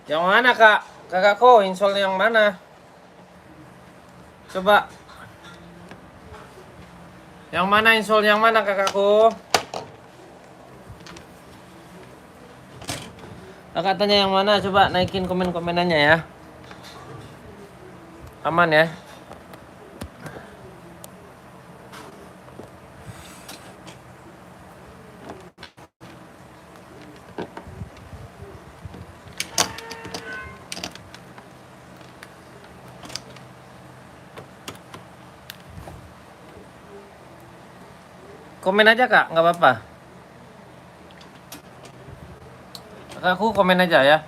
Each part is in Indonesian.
Yang mana kak? Kakakku install yang mana? Coba. Yang mana install yang mana kakakku? Kakak tanya yang mana? Coba naikin komen-komenannya ya. Aman ya. Komen aja kak, nggak apa-apa. Kakakku komen aja ya.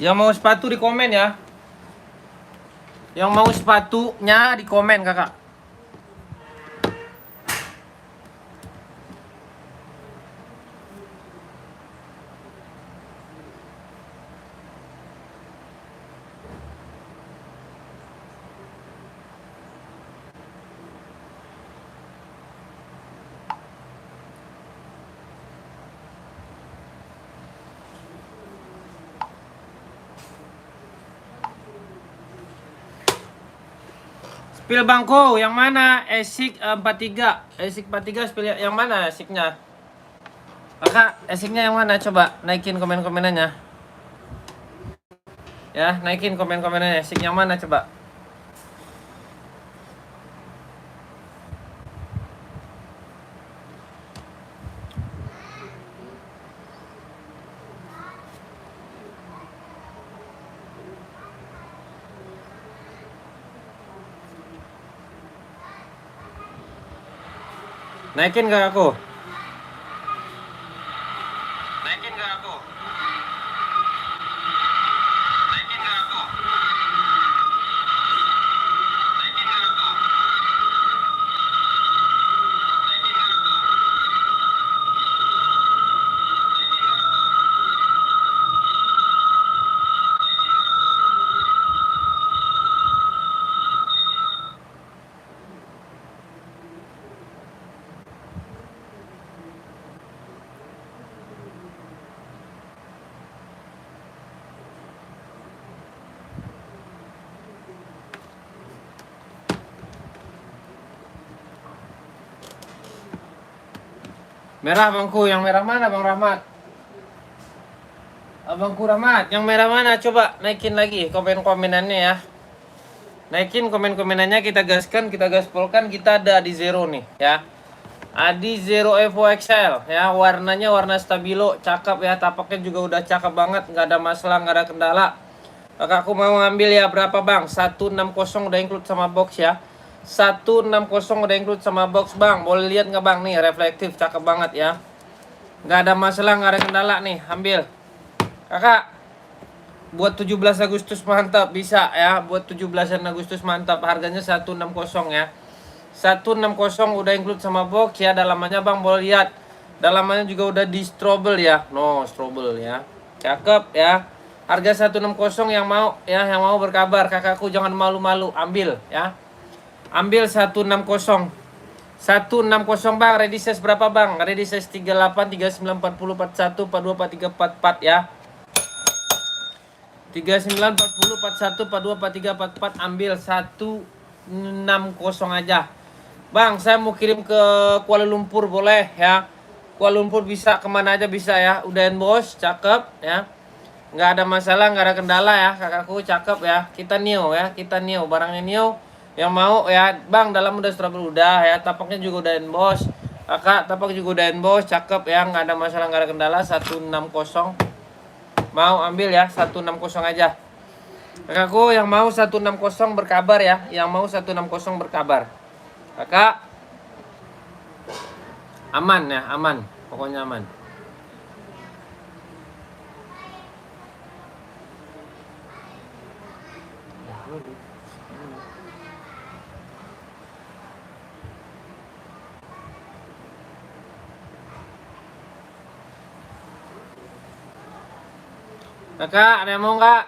Yang mau sepatu di komen ya. Yang mau sepatunya di komen kakak. Spill bangku yang mana? Esik 43. Esik 43 spill yang mana esiknya? Kakak, esiknya yang mana? Coba naikin komen-komenannya. Ya, naikin komen-komenannya. Esik yang mana coba? Naikin gak aku? Naikin gak aku? Naikin gak aku? Naikin gak aku? Merah bangku, yang merah mana Bang Rahmat? Abangku Rahmat, yang merah mana? Coba naikin lagi komen-komenannya ya. Naikin komen-komenannya, kita gaskan, kita gaspolkan, kita ada di Zero nih ya. Adi Zero Evo XL ya, warnanya warna stabilo, cakep ya, tapaknya juga udah cakep banget, nggak ada masalah, nggak ada kendala. Kakakku mau ngambil ya, berapa bang? 160 udah include sama box ya. 160 udah include sama box bang. Boleh lihat nggak bang nih, reflektif, cakep banget ya. Nggak ada masalah, nggak ada kendala nih, ambil. Kakak, buat 17 Agustus mantap, bisa ya. Buat 17 Agustus mantap, harganya 160 ya. 160 udah include sama box ya. Dalamannya bang boleh lihat. Dalamannya juga udah di strobel ya. No, strobel ya. Cakep ya. Harga 160, yang mau ya, yang mau berkabar. Kakakku jangan malu-malu, ambil ya. Ambil 160. 160 bang, ready size berapa bang? Ready size 38, 39, 40, 41, 42, 43, 44 ya. 39, 40, 41, 42, 43, 44, ambil 160 aja. Bang, saya mau kirim ke Kuala Lumpur, boleh ya. Kuala Lumpur bisa, kemana aja bisa ya. Udahan bos, cakep ya. Nggak ada masalah, nggak ada kendala ya. Kakakku cakep ya. Kita new ya, kita new. Barangnya new. Yang mau ya, bang dalam udah strobel udah ya. Tapaknya juga udahan bos. Kakak, tapak juga udahan bos, cakep ya. Nggak ada masalah, nggak ada kendala. 160. Mau ambil ya, 160 aja. Kakakku yang mau 160 berkabar ya. Yang mau 160 berkabar. Kakak aman ya, aman. Pokoknya aman. Kakak, ada yang mau nggak?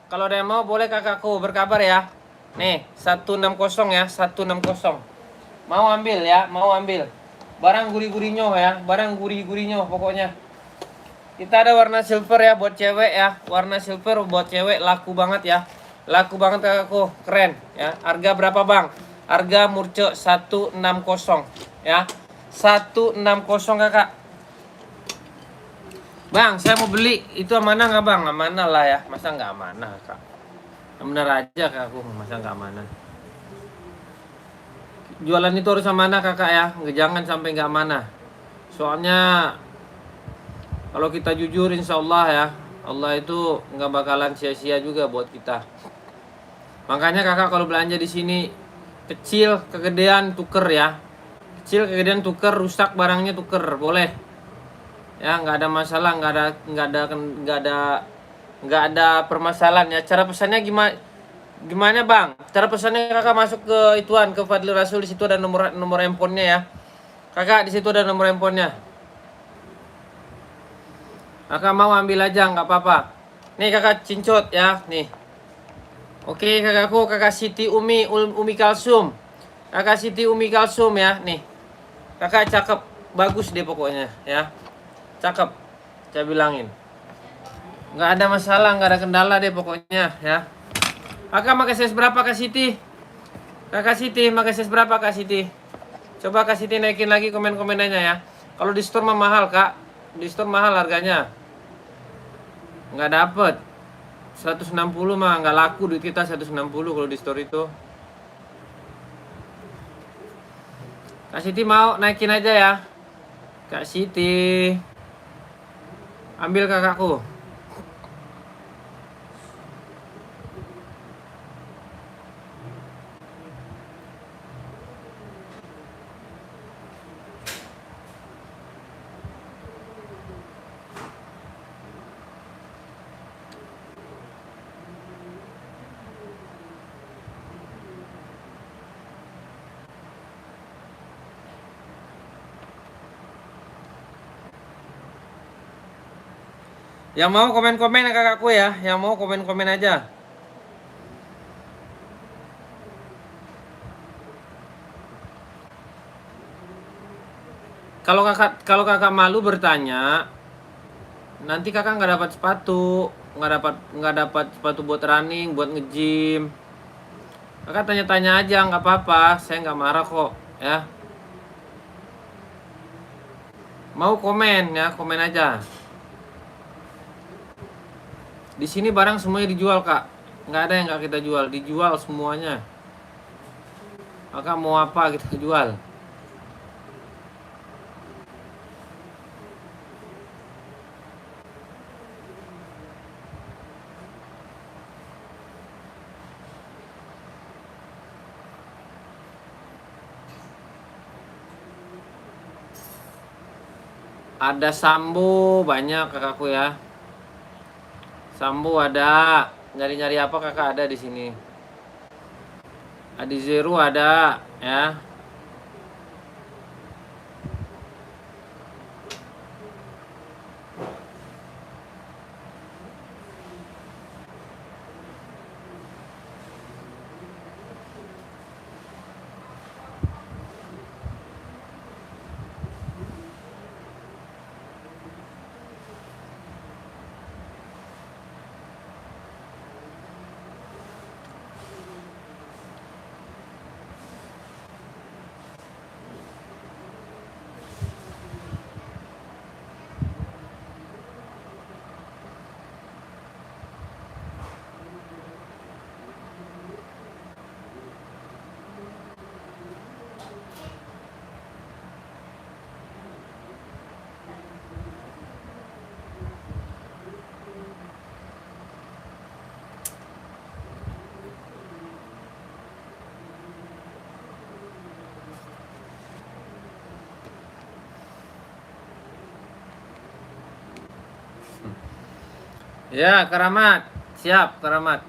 Kalau ada yang mau, boleh kakakku berkabar ya. Nih, 160 ya, 160. Mau ambil ya, mau ambil. Barang gurih-gurihnya ya, barang gurih-gurihnya pokoknya. Kita ada warna silver ya buat cewek ya. Warna silver buat cewek laku banget ya. Laku banget kakakku, keren ya. Harga berapa bang? Harga murce 160 ya. 160 kakak. Bang, saya mau beli. Itu amanah nggak bang? Amanah lah ya. Masa nggak amanah kak? Bener aja kak aku, masa nggak amanah. Jualan itu harus amanah kakak ya. Jangan sampai nggak amanah. Soalnya kalau kita jujur insya Allah ya, Allah itu nggak bakalan sia-sia juga buat kita. Makanya kakak kalau belanja di sini kecil kegedean tuker ya. Kecil kegedean tuker, rusak barangnya tuker, boleh. Ya nggak ada masalah, nggak ada permasalahan ya. Cara pesannya gimana bang? Cara pesannya kakak masuk ke ituan, ke Fadli Rasul, di situ ada nomor handphonenya ya. Kakak di situ ada nomor handphonenya. Kakak mau ambil aja nggak apa-apa. Nih kakak cincot ya, nih. Oke kakakku, kakak Siti Umi Kalsum. Kakak Siti Umi Kalsum ya, nih. Kakak cakep, bagus deh pokoknya ya. Cakep, saya bilangin. Nggak ada masalah, nggak ada kendala deh pokoknya ya. Kakak pakai size berapa Kak Siti? Kakak Siti, pakai size berapa Kak Siti? Coba Kak Siti naikin lagi komen-komenannya ya. Kalau di store mah mahal Kak. Di store mahal harganya. Nggak dapet. 160 mah nggak laku duit kita 160 kalau di store itu. Kak Siti mau naikin aja ya. Kak Siti. Ambil kakakku. Yang mau komen-komen ya kakakku ya. Yang mau komen-komen aja. Kalau kakak malu bertanya, nanti kakak nggak dapat sepatu, nggak dapat sepatu buat running, buat nge-gym. Kakak tanya-tanya aja, nggak apa-apa, saya nggak marah kok ya. Mau komen ya, komen aja. Di sini barang semuanya dijual kak, nggak ada yang nggak kita jual, dijual semuanya. Kakak mau apa kita jual. Ada Sambo banyak kakakku ya. Sambo ada. Nyari-nyari apa kakak ada di sini. Adi Zero ada ya. Ya, Karamat. Siap, Karamat.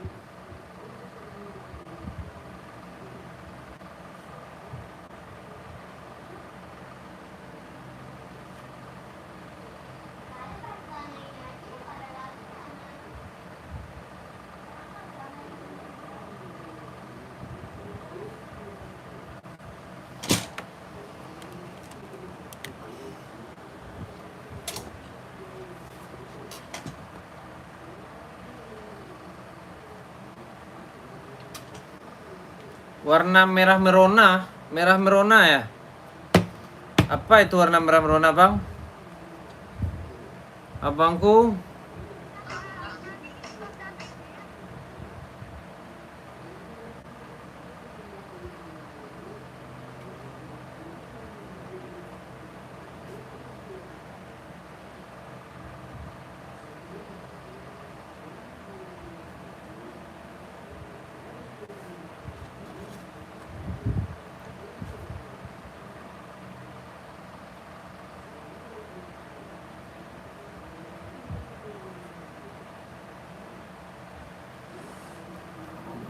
Warna merah merona. Merah merona ya. Apa itu warna merah merona, Bang? Abangku.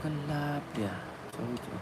Gelap ya. Coba.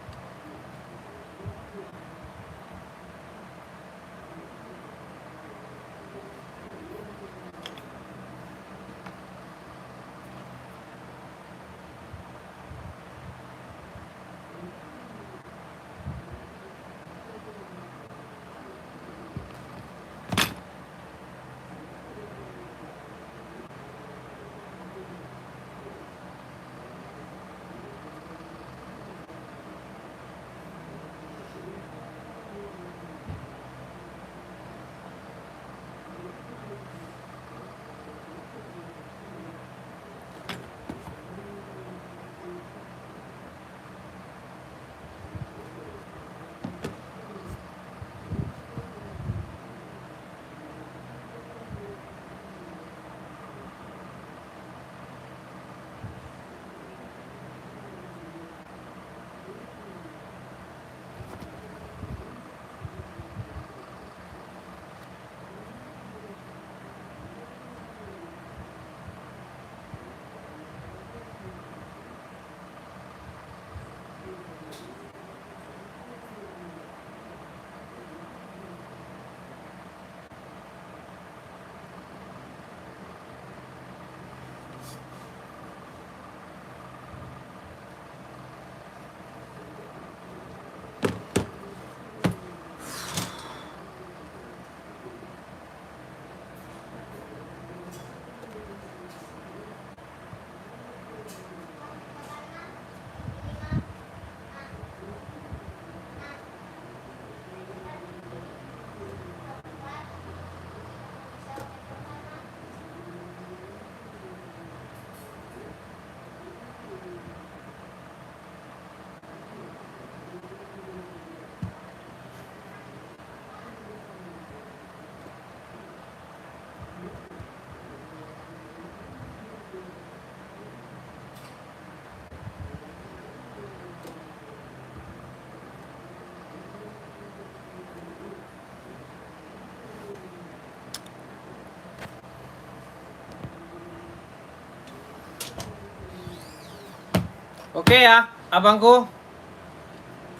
Oke ya, abangku.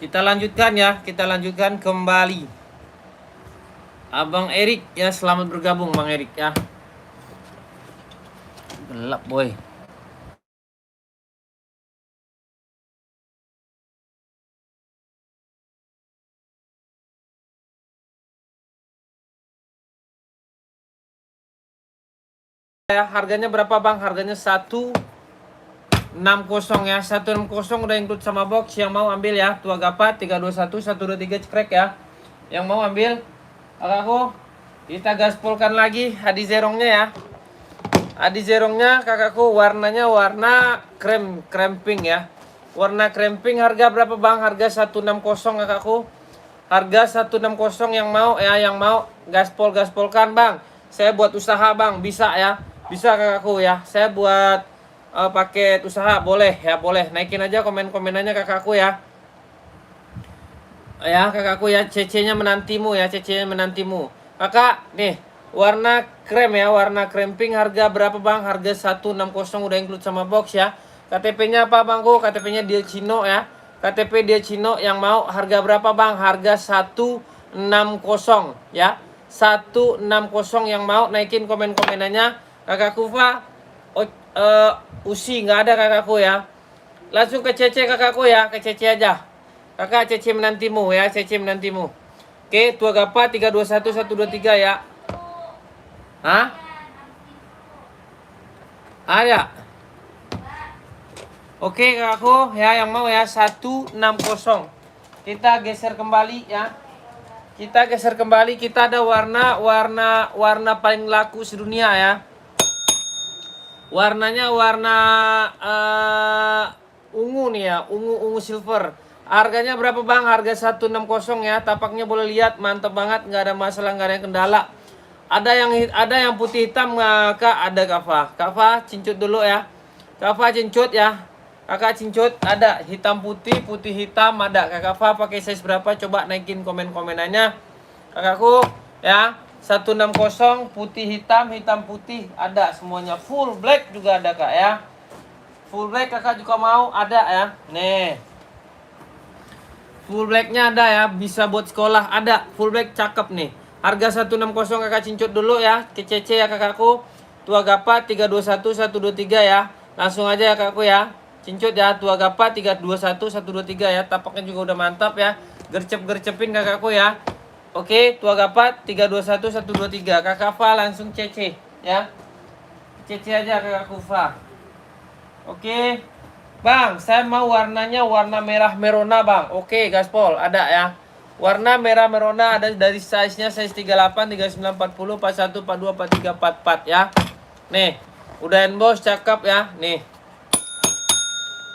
Kita lanjutkan ya, kita lanjutkan kembali. Abang Erik ya, selamat bergabung Bang Erik ya. Gelap boy. Ya, harganya berapa Bang? Harganya 160 ya. 160 udah include sama box. Yang mau ambil ya. Tua Gapa 321 123 cekrek ya. Yang mau ambil, kakakku, kita gaspolkan lagi Adi Zerongnya ya. Adi Zerongnya kakakku, warnanya warna krem pink ya. Warna krem pink, harga berapa Bang? Harga 160 kakakku. Harga 160 yang mau ya, yang mau gaspolkan Bang. Saya buat usaha Bang, bisa ya. Bisa kakakku ya. Saya buat paket usaha, boleh ya, boleh. Naikin aja komen-komenannya kakakku ya. Ya kakakku ya, CC-nya menantimu ya, CC-nya menantimu. Kakak, nih warna krem ya, warna krem pink, harga berapa Bang? Harga 160 udah include sama box ya. KTP-nya apa Bangku? KTP-nya dia Cino ya. KTP dia Cino, yang mau harga berapa Bang? Harga 160 ya. 160 yang mau, naikin komen-komenannya. Kakakku Fa, Usi nggak ada kakakku ya. Langsung ke CC kakakku ya, ke CC aja. Kakak CC menantimu ya, CC menantimu. Oke, Tua Gapa 321 123 ya. Hah? Ada. Oke kakakku ya, yang mau ya 160. Kita geser kembali ya. Kita geser kembali, kita ada warna paling laku sedunia ya. Warnanya warna ungu nih ya, ungu silver. Harganya berapa bang? Harga 160 ya. Tapaknya boleh lihat, mantap banget, nggak ada masalah, nggak ada yang kendala. Ada yang putih hitam nggak kak? Ada Kava cincut dulu ya. Kava cincut ya. Kakak cincut ada hitam putih, putih hitam ada. Kakak Fa pakai size berapa? Coba naikin komen-komenannya. Kakakku ya. 160 putih hitam, hitam putih ada semuanya. Full black juga ada kak ya. Full black kakak juga mau ada ya. Nih. Full blacknya ada ya, bisa buat sekolah ada. Full black cakep nih. Harga 160 kakak cincut dulu ya. CC ya kakakku. Tua Gapa 321 123 ya. Langsung aja ya kakakku ya. Cincut ya, Tua Gapa 321 123 ya. Tapaknya juga udah mantap ya. Gercep-gercepin kakakku ya. Oke, Tua Gapa 321 123. Kakak Fa langsung CC ya. CC aja kakakku Fa. Oke. Bang, saya mau warnanya warna merah merona, Bang. Oke, gaspol ada ya. Warna merah merona ada dari size-nya size 38, 39, 40, 41, 42, 43, 44 ya. Nih, udah emboss cakep ya. Nih.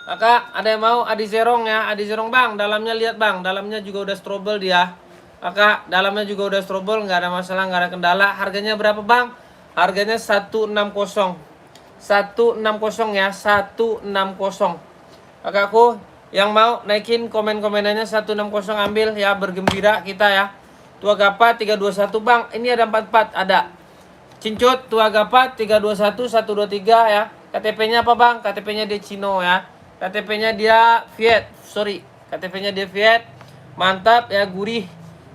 Kakak, ada yang mau Adi Zerong ya? Adi Zerong bang, dalamnya lihat bang, dalamnya juga udah strobel dia. Kakak, dalamnya juga udah strobel, nggak ada masalah, nggak ada kendala. Harganya berapa bang? Harganya 160. 160 ya, 160. Kakakku, yang mau naikin komen-komenannya 160 ambil ya, bergembira kita ya. Tua Gapa 321 bang, ini ada 44, ada. Cincut Tua Gapa 321 123 ya. KTP-nya apa bang? KTP-nya di Cino ya. KTP-nya dia Viet, KTP-nya dia Viet, mantap ya, gurih.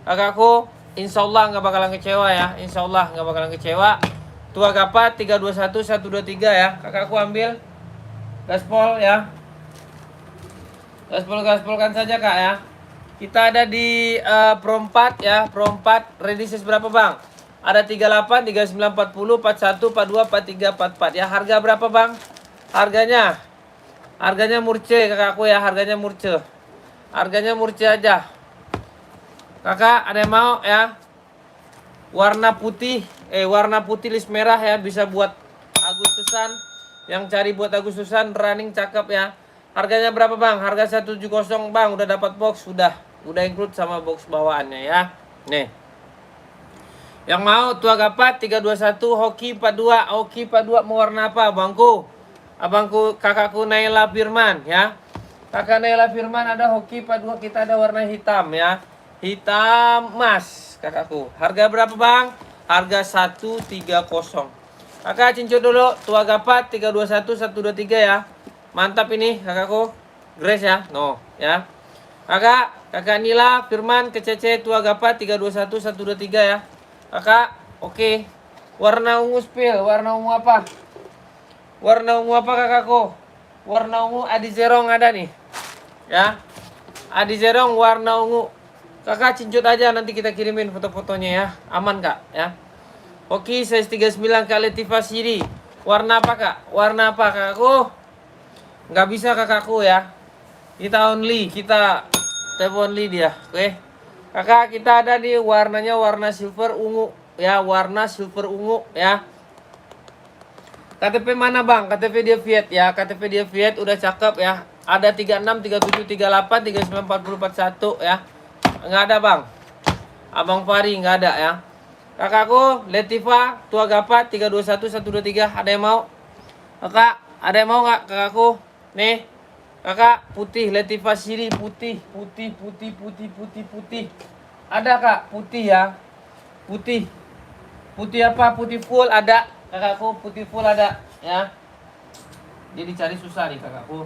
Kakakku, insya Allah nggak bakalan kecewa ya, insya Allah nggak bakalan kecewa. Tua Gapa 321 123 ya, kakakku ambil. Gaspol ya, gaspolkan saja kak ya. Kita ada di Pro 4 ya, Pro 4 ready size berapa bang? Ada 38, 39, 40, 41, 42, 43, 44 ya. Harga berapa bang? Harganya murce kakakku ya, harganya murce. Harganya murce aja. Kakak ada yang mau ya? Warna putih list merah ya, bisa buat Agustusan. Yang cari buat Agustusan running cakep ya. Harganya berapa bang? Harga 170 bang, udah dapat box, udah include sama box bawaannya ya. Nih. Yang mau Tua Gapa 321 Hoki 42. Hoki 42 mau warna apa bangku? Abangku, kakakku Naila Firman ya. Kakak Naila Firman ada Hoki 42, kita ada warna hitam ya. Hitam emas kakakku. Harga berapa bang? Harga 130. Kakak cincut dulu Tua Gapa 321 123 ya. Mantap ini kakakku. Grace ya. No ya. Kakak Nila Firman ke CC Tua Gapa 321 123 ya. Kakak, oke. Warna ungu spill, warna ungu apa? Warna ungu apa kakakku? Warna ungu Adi Zerong ada nih. Ya. Adi Zerong warna ungu. Kakak cincut aja, nanti kita kirimin foto-fotonya ya. Aman kak ya. Oke, size 39 kali Tifa Siri. Warna apa kak? Warna apa kakakku? Nggak bisa kakakku ya. Kita type only dia. Oke. Kakak, kita ada di warnanya warna silver ungu ya, warna silver ungu ya. KTP mana bang? KTP dia Viet ya. KTP dia Viet udah cakep ya. Ada 36, 37, 38, 39, 40, 41 ya. Nggak ada bang. Abang Fari nggak ada ya. Kakakku Letifa Tua Gapa 321 123. Ada yang mau? Kakak, ada yang mau nggak kakakku? Nih. Kakak putih Letifa Siri putih. Ada kak putih ya. Putih apa? Putih full ada. Kakakku putih full ada ya. Jadi cari susah nih kakakku.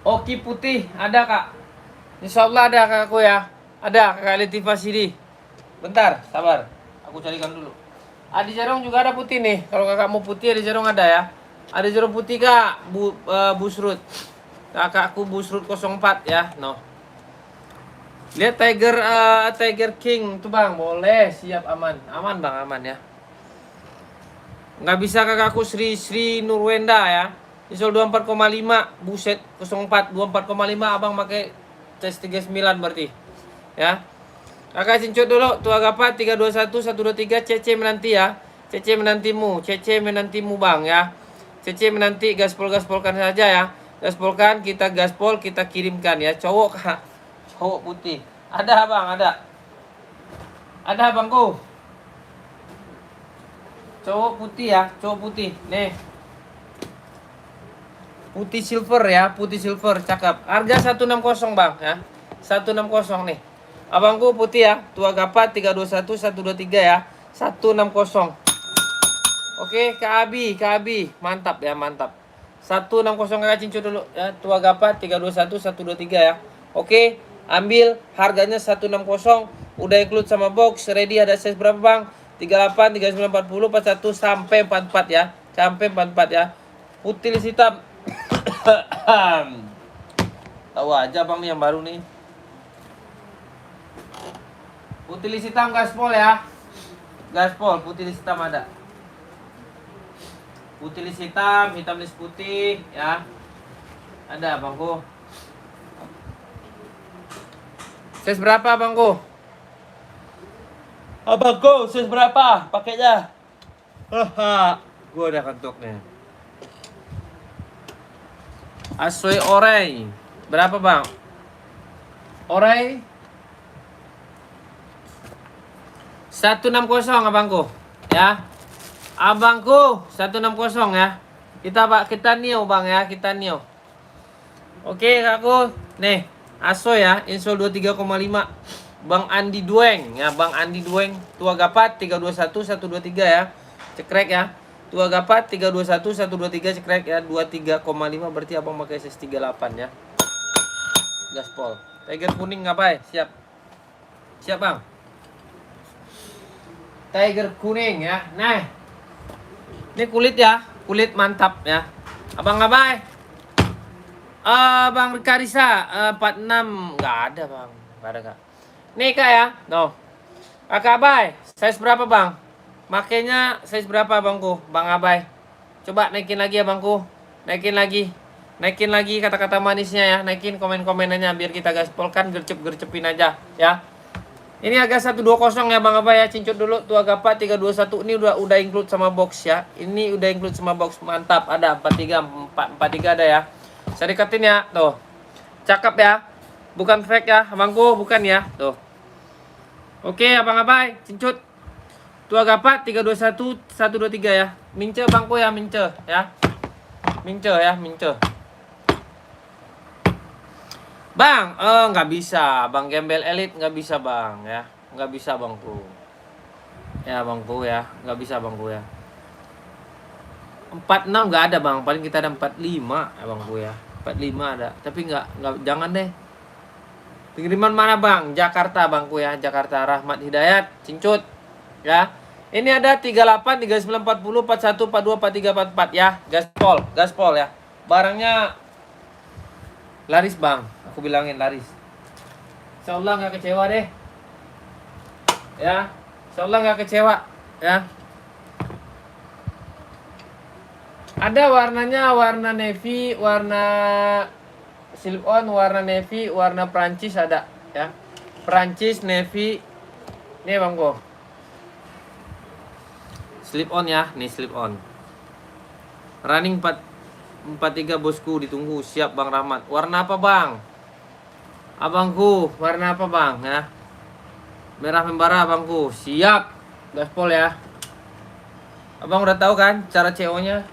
Oki putih ada kak. Insya Allah ada kakakku ya. Ada kakak Letifa Siri. Bentar sabar, aku carikan dulu. Adi Jarong juga ada putih nih. Kalau kakak mau putih Adi Jarong ada ya. Adi Jarong putih kak. Busrut. Kakakku Busrut 04 ya. No. Lihat Tiger King tuh bang, boleh, siap, aman bang, aman ya. Nggak bisa kakakku Sri Nurwenda ya. Insol 24,5. Buset, 04 24,5 abang pakai CS39 berarti. Ya. Kakak cincut dulu, tua gapat 321 123 CC menanti ya. CC menantimu, CC menantimu Bang ya. CC menanti, gaspolkan saja ya. Gaspolkan, kita gaspol, kita kirimkan ya. Cowok Kak. Cowok putih. Ada Bang, ada. Ada Bangku. Cowok putih ya, cowok putih. Nih. Putih silver ya, putih silver, cakep. Harga 160 Bang ya. 160 nih. Abangku putih ya, tua gapat 321 123 ya. 160. Oke, Kak Abi, mantap ya, mantap. 160 kakak cincin dulu ya, tua gapat 321 123 ya. Oke, ambil harganya 160, udah include sama box, ready. Ada size berapa Bang? 38, 39, 40, 41 sampai 44 ya. Sampai 44 ya. Putih hitam. Tahu aja Bang nih yang baru nih. Putih hitam gaspol ya. Gaspol putih hitam ada. Putih hitam, hitam list putih ya. Ada Bangku. Size berapa Bangku? Abangku size berapa? Pakainya. Haha, gua udah kantuk nih. Asoy Orai. Berapa Bang? Orai 160 abangku ya. Abangku 160 ya. Kita neo Bang ya, kita neo. Oke Kakku. Nih, Aso ya, insol 23,5. Bang Andi Dueng ya, Bang Andi Dueng, tua gapat 321 123 ya. Cekrek ya. Tua gapat 321 123 cekrek ya, 23,5 berarti Abang pakai size 38 ya. Gaspol. Tiger kuning ngapain? Siap. Siap Bang. Tiger kuning ya. Nah, ini kulit ya, kulit mantap ya. Abang ngapain? Bang Karisa 46 nggak ada Bang, nggak ada Kak. Nih Kak ya, no. Kakak Abai, size berapa Bang? Makanya size berapa Bangku? Bang Abai. Coba naikin lagi ya Bangku. Naikin lagi. Naikin lagi kata-kata manisnya ya. Naikin komen-komenannya biar kita gaspolkan, gercep-gercepin aja ya. Ini agak 120 ya Bang Abai ya. Cincut dulu tuh agak 321. Ini udah include sama box ya. Ini udah include sama box, mantap. Ada 43 ada ya. Saya deketin ya, tuh. Cakep ya. Bukan fake ya, Abangku, bukan ya. Tuh. Oke, Abang Abai, cincut. Tua gapat 321 123 ya. Mince Bangku ya, mince ya. Mince ya, mince. Bang, nggak bisa. Bang Gembel Elite nggak bisa Bang ya. Nggak bisa Bangku. Ya Bangku ya, nggak bisa Bangku ya. 46 nggak ada Bang, paling kita ada 45 ya Bangku ya. 45 ada, tapi nggak jangan deh. Pengiriman mana Bang? Jakarta Bangku ya, Jakarta. Rahmat Hidayat, cincut ya. Ini ada 38, 39, 40, 41, 42, 43, 44 ya. Gaspol ya. Barangnya laris Bang, aku bilangin laris. Insyaallah nggak kecewa deh. Ya, insyaallah nggak kecewa ya. Ada warnanya, warna navy, warna slip on, warna navy, warna Prancis ada ya. Prancis navy. Nih Bangku. Slip on ya, nih slip on. Running 43 bosku, ditunggu. Siap Bang Rahmat. Warna apa Bang? Abangku, warna apa Bang ya? Merah membara Abangku. Siap. Gaspol ya. Abang udah tahu kan cara CO-nya?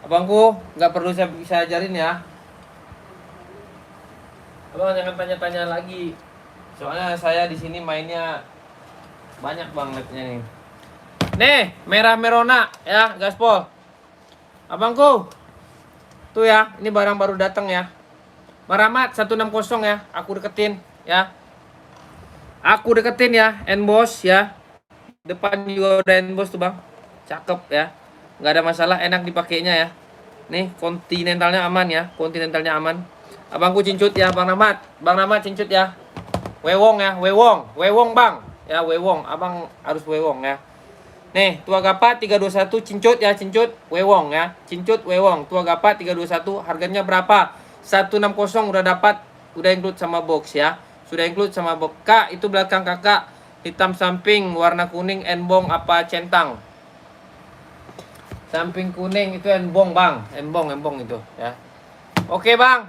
Abangku, nggak perlu saya bisa ajarin ya. Abang jangan tanya-tanya lagi. Soalnya saya di sini mainnya banyak banget nih. Nih, merah merona ya, gaspol. Abangku. Tuh ya, ini barang baru datang ya. Maramat 160 ya, aku deketin ya. Aku deketin ya, Enboss ya. Depan juga udah Enboss tuh Bang. Cakep ya. Nggak ada masalah, enak dipakainya ya. Nih, kontinentalnya aman ya, kontinentalnya aman. Abangku cincut ya, Bang Rahmat. Bang Rahmat cincut ya. Wewong ya, wewong Bang. Ya, wewong. Abang harus wewong ya. Nih, Tua Gapa 321 cincut ya, cincut Wewong ya. Cincut Wewong, Tua Gapa 321 harganya berapa? 160 udah dapat, udah include sama box ya. Sudah include sama box. Kak, itu belakang Kakak hitam samping warna kuning enbong apa centang? Samping kuning itu enbong, Bang. Enbong itu ya. Oke, Bang.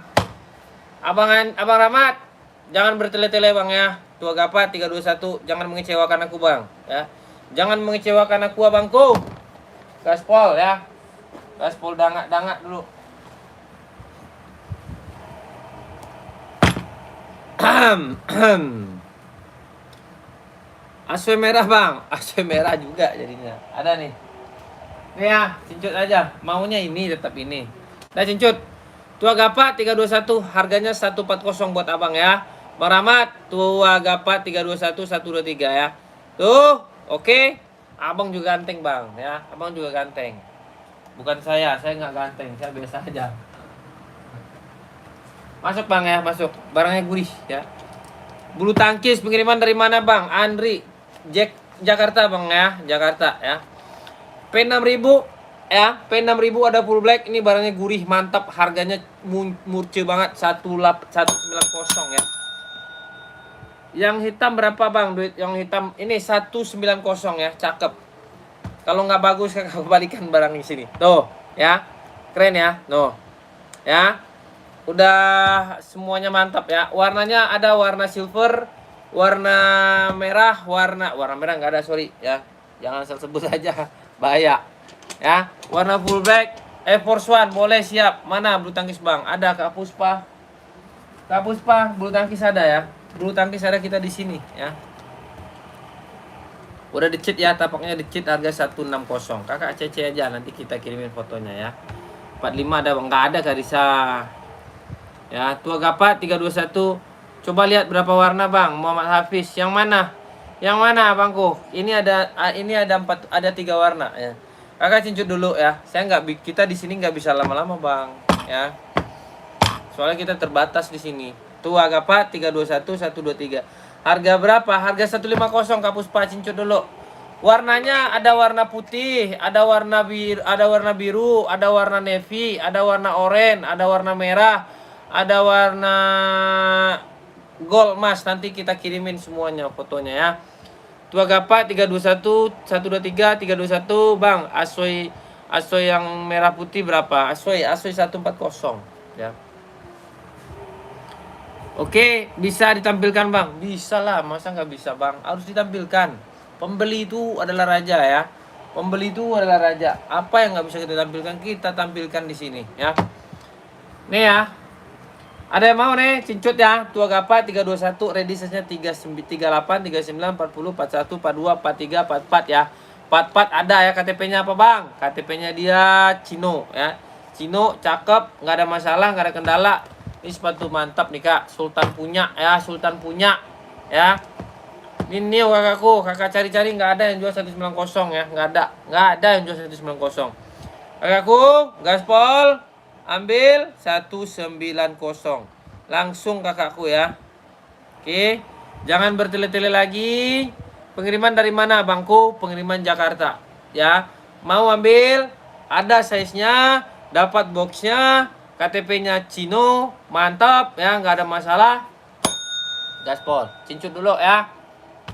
Abang Rahmat, jangan bertele-tele, Bang ya. Tua Gapa 321, jangan mengecewakan aku, Bang ya. Jangan mengecewakan aku, abangku. Gaspol ya. Gaspol dangat dulu. Aswe merah, Bang. Aswe merah juga jadinya. Ada nih. Nih ya, cincut aja. Maunya ini, tetap ini. Nah, cincut. Tua Gapa 321, harganya 140 buat abang ya. Bang Rahmat, Tua Gapa 321 123 ya. Tuh. Oke, abang juga ganteng, Bang ya. Abang juga ganteng. Bukan saya nggak ganteng, saya biasa aja. Masuk, Bang ya, masuk. Barangnya gurih ya. Bulu tangkis pengiriman dari mana, Bang? Andri, Jakarta, Bang ya, Jakarta ya. P6000 ya, P6000 ada full black. Ini barangnya gurih, mantap. Harganya murce banget, 190 ya. Yang hitam berapa, Bang? Duit yang hitam ini 190 ya, cakep. Kalau nggak bagus Kakak balikan barang di sini. Tuh, ya. Keren ya. Tuh. Ya. Udah semuanya mantap ya. Warnanya ada warna silver, warna merah, warna merah nggak ada, sorry ya. Jangan asal sebut aja, bahaya. Ya. Warna full black, Air Force One boleh, siap. Mana bulu tangkis, Bang? Ada Kak Puspa. Kak Puspa, bulu tangkis ada ya. Bulu tangkis ada kita di sini ya. Udah dicit ya, tapaknya dicit, harga 160. Kakak CC aja, nanti kita kirimin fotonya ya. 45 ada, Bang? Enggak ada, Karisa. Ya, Tua Gapa 321. Coba lihat berapa warna, Bang. Muhammad Hafiz. Yang mana? Yang mana, Bangku? Ini ada 3 warna ya. Kakak cincut dulu ya. Kita di sini nggak bisa lama-lama, Bang ya. Soalnya kita terbatas di sini. Tua Gapa 321 123. Harga berapa? Harga 150, Kak Puspa, cincut dulu. Warnanya ada warna putih, ada warna biru, ada warna navy, ada warna oranye, ada warna merah, ada warna gold, Mas. Nanti kita kirimin semuanya fotonya ya. Tua Gapa 321 123 321, Bang. Asoi yang merah putih berapa? Asoi 140 ya. Oke, bisa ditampilkan, Bang? Bisa lah, masa nggak bisa, Bang? Harus ditampilkan. Pembeli itu adalah raja ya. Pembeli itu adalah raja. Apa yang nggak bisa kita tampilkan, kita tampilkan di sini ya. Nih ya. Ada yang mau nih, cincut ya. Tua Gapa 321, ready size-nya 38, 39, 40, 41, 42, 43, 44 ya. 44 ada ya. KTP-nya apa, Bang? KTP-nya dia Cino ya. Cino, cakep, nggak ada masalah, nggak ada kendala. Ini sepatu mantap nih, Kak. Sultan punya ya, Sultan punya ya. Ini kakakku, kakak cari-cari nggak ada yang jual 190 ya, nggak ada yang jual 190. Kakakku, gaspol, ambil 190. Langsung kakakku ya. Oke, jangan bertele-tele lagi. Pengiriman dari mana, Bangku? Pengiriman Jakarta ya. Mau ambil, ada size-nya, dapat box-nya. KTP-nya Cino, mantap ya, nggak ada masalah. Gaspol, cincut dulu ya.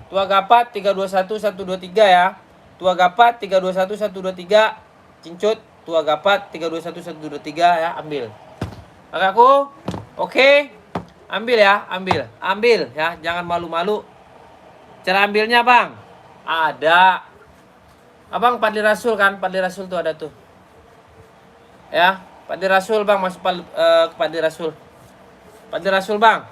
Tua Gapa 321 123 ya. Tua Gapa 321 123, cincut. Tua Gapa 321 123 ya, ambil. Kakakku, oke. Ambil ya, ambil ya, jangan malu-malu. Cara ambilnya, Bang, ada. Abang Padli Rasul kan, Padli Rasul tuh ada tuh. Ya. Padli Rasul, Bang, masuk ke Padli Rasul. Padli Rasul, Bang.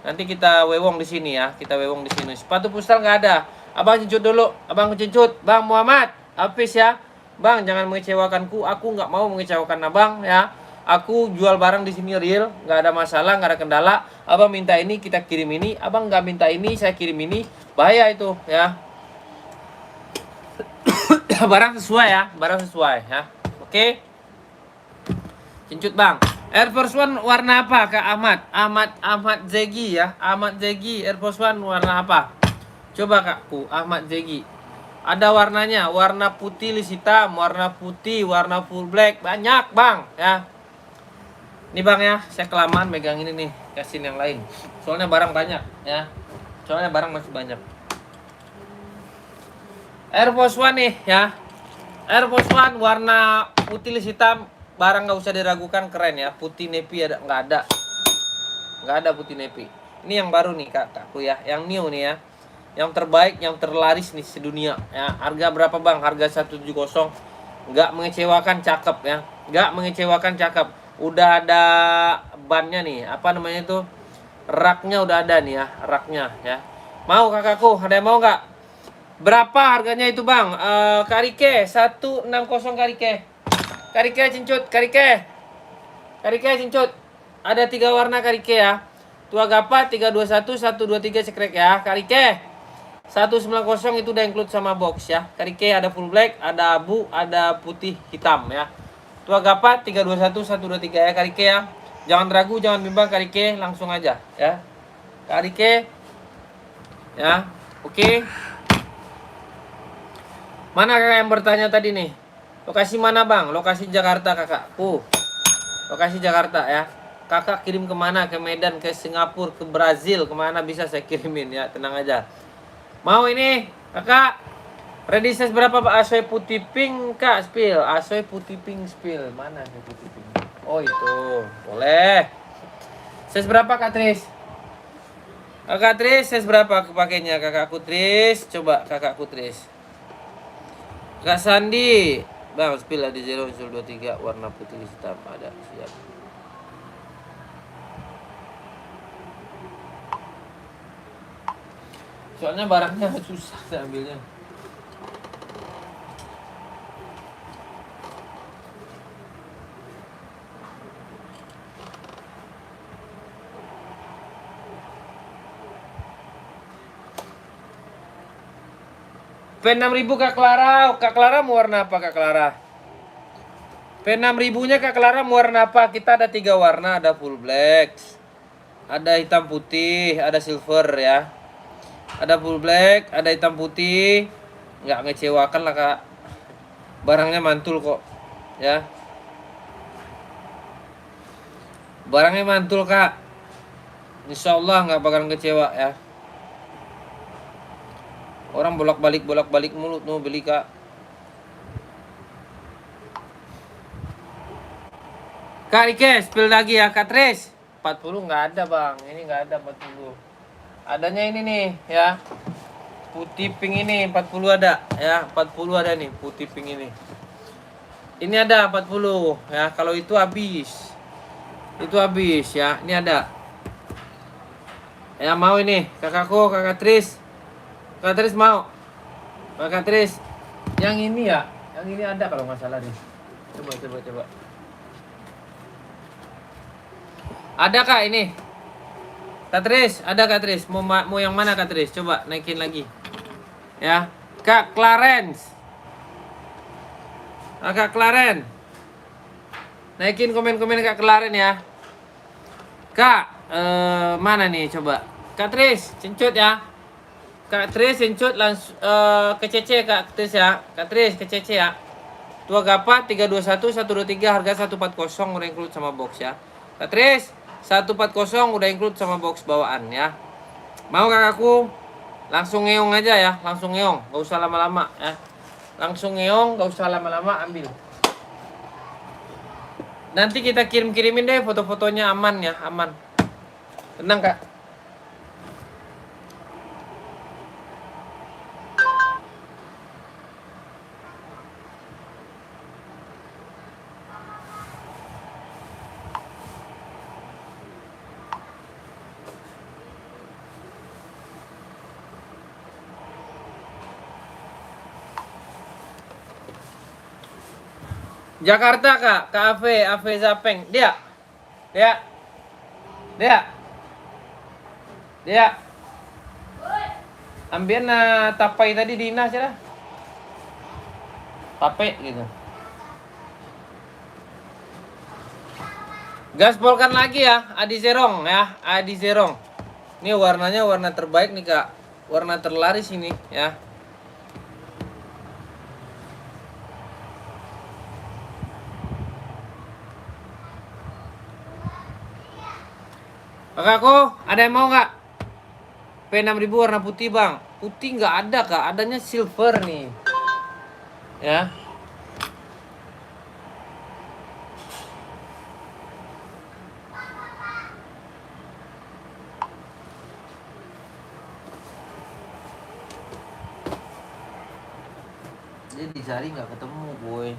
Nanti kita wewong di sini ya, kita wewong di sini. Sepatu futsal nggak ada. Abang cincut dulu, Abang cincut. Bang Muhammad Hafiz ya. Bang, jangan mengecewakanku. Aku nggak mau mengecewakan Abang ya. Aku jual barang di sini real, nggak ada masalah, nggak ada kendala. Abang minta ini, kita kirim ini. Abang nggak minta ini, saya kirim ini. Bahaya itu ya. Barang sesuai ya, barang sesuai ya. Oke. Cincut, Bang. Air Force One warna apa, Kak Ahmad? Ahmad Zegi ya. Ahmad Zegi Air Force One warna apa? Coba, Kakku, Ahmad Zegi. Ada warnanya, warna putih list hitam, warna putih, warna full black, banyak bang ya. Ini bang ya, saya kelamaan megang ini nih, kasihin yang lain. Soalnya barang banyak ya, soalnya barang masih banyak. Air Force One nih ya, Air Force One warna putih list hitam, barang nggak usah diragukan, keren ya. Putih navy ada nggak ada putih navy. Ini yang baru nih kakakku ya, yang new nih ya. Yang terbaik, yang terlaris nih sedunia ya. Harga berapa bang? Harga 170. Nggak mengecewakan, cakep ya. Nggak mengecewakan, cakep. Udah ada bannya nih, apa namanya itu, raknya udah ada nih ya, raknya ya. Mau kakakku? Ada yang mau nggak? Berapa harganya itu bang? Karike 160 karike. Karike cincut, karike cincut. Ada 3 warna karike ya. Tua Gapa 321 123 cekrek ya. Karike 190 itu udah include sama box ya. Karike ada full black, ada abu, ada putih hitam ya. Tua Gapa 321 123 ya Karike ya. Jangan ragu, jangan bimbang Karike, langsung aja ya. Karike ya. Oke. Mana kakak yang bertanya tadi nih? Lokasi mana bang? Lokasi Jakarta kakakku. Lokasi Jakarta ya. Kakak kirim kemana? Ke Medan, ke Singapura, ke Brazil, kemana bisa saya kirimin ya. Tenang aja. Mau ini kakak? Ready size berapa pak? Asoy putih pink kak spill. Asoy putih pink spill. Mana nih putih pink? Oh itu. Boleh. Size berapa kak Tris? Kakak Tris size berapa kepakainya kakakku Tris? Coba kakakku Tris. Kak Sandi. Bang spill ada 023 warna putih hitam ada. Siap. Soalnya barangnya susah saya ambilnya. P6000 Kak Clara. Kak Clara mau warna apa Kak Clara? P6000 nya Kak Clara mau warna apa? Kita ada 3 warna, ada full black, ada hitam putih, ada silver ya. Ada full black, ada hitam putih. Nggak ngecewakan lah kak. Barangnya mantul kok ya. Barangnya mantul kak. Insya Allah nggak bakal kecewa ya. Orang bolak-balik mulut mau beli kak. Kak Rike, spill lagi ya Kak Tris. 40 nggak ada bang, ini nggak ada 40. Adanya ini nih ya. Putih pink ini 40 ada ya, 40 ada nih putih pink ini. Ini ada 40 ya, kalau itu habis. Itu habis ya, ini ada. Ya mau ini, kakakku, Kakak Tris. Kakak Tris mau. Kakak Tris. Yang ini ya, yang ini ada kalau nggak salah nih. Coba. Ada kak ini? Kak Tris, ada Kak Tris? Mau yang mana Kak Tris? Coba naikin lagi. Ya, Kak Clarence. Kak Clarence. Naikin komen-komen Kak Clarence ya. Kak, mana nih coba? Kak Tris, cincut ya. Kak Tris cincut langsung ke CC Kak Tris ya. Kak Tris ke CC ya. Tua Gapa 321 123 harga 140 udah include sama box ya. Kak Tris 140 udah include sama box bawaan ya. Mau kakakku? Langsung ngeong aja ya, langsung ngeong, gak usah lama-lama ya. Langsung ngeong, gak usah lama-lama, ambil. Nanti kita kirim-kirimin deh foto-fotonya, aman ya, aman. Tenang kak. Jakarta kak, ke AV Zapeng. Dia. Ambil na tapai tadi Dina sih. Tape gitu. Gaspolkan lagi ya, Adi Zerong ya, Adi Zerong. Ini warnanya warna terbaik nih kak, warna terlaris ini ya. Kakakku, ada yang mau nggak? P6000 warna putih bang. Putih nggak ada kak, adanya silver nih. Ya. Dia dicari nggak ketemu boy.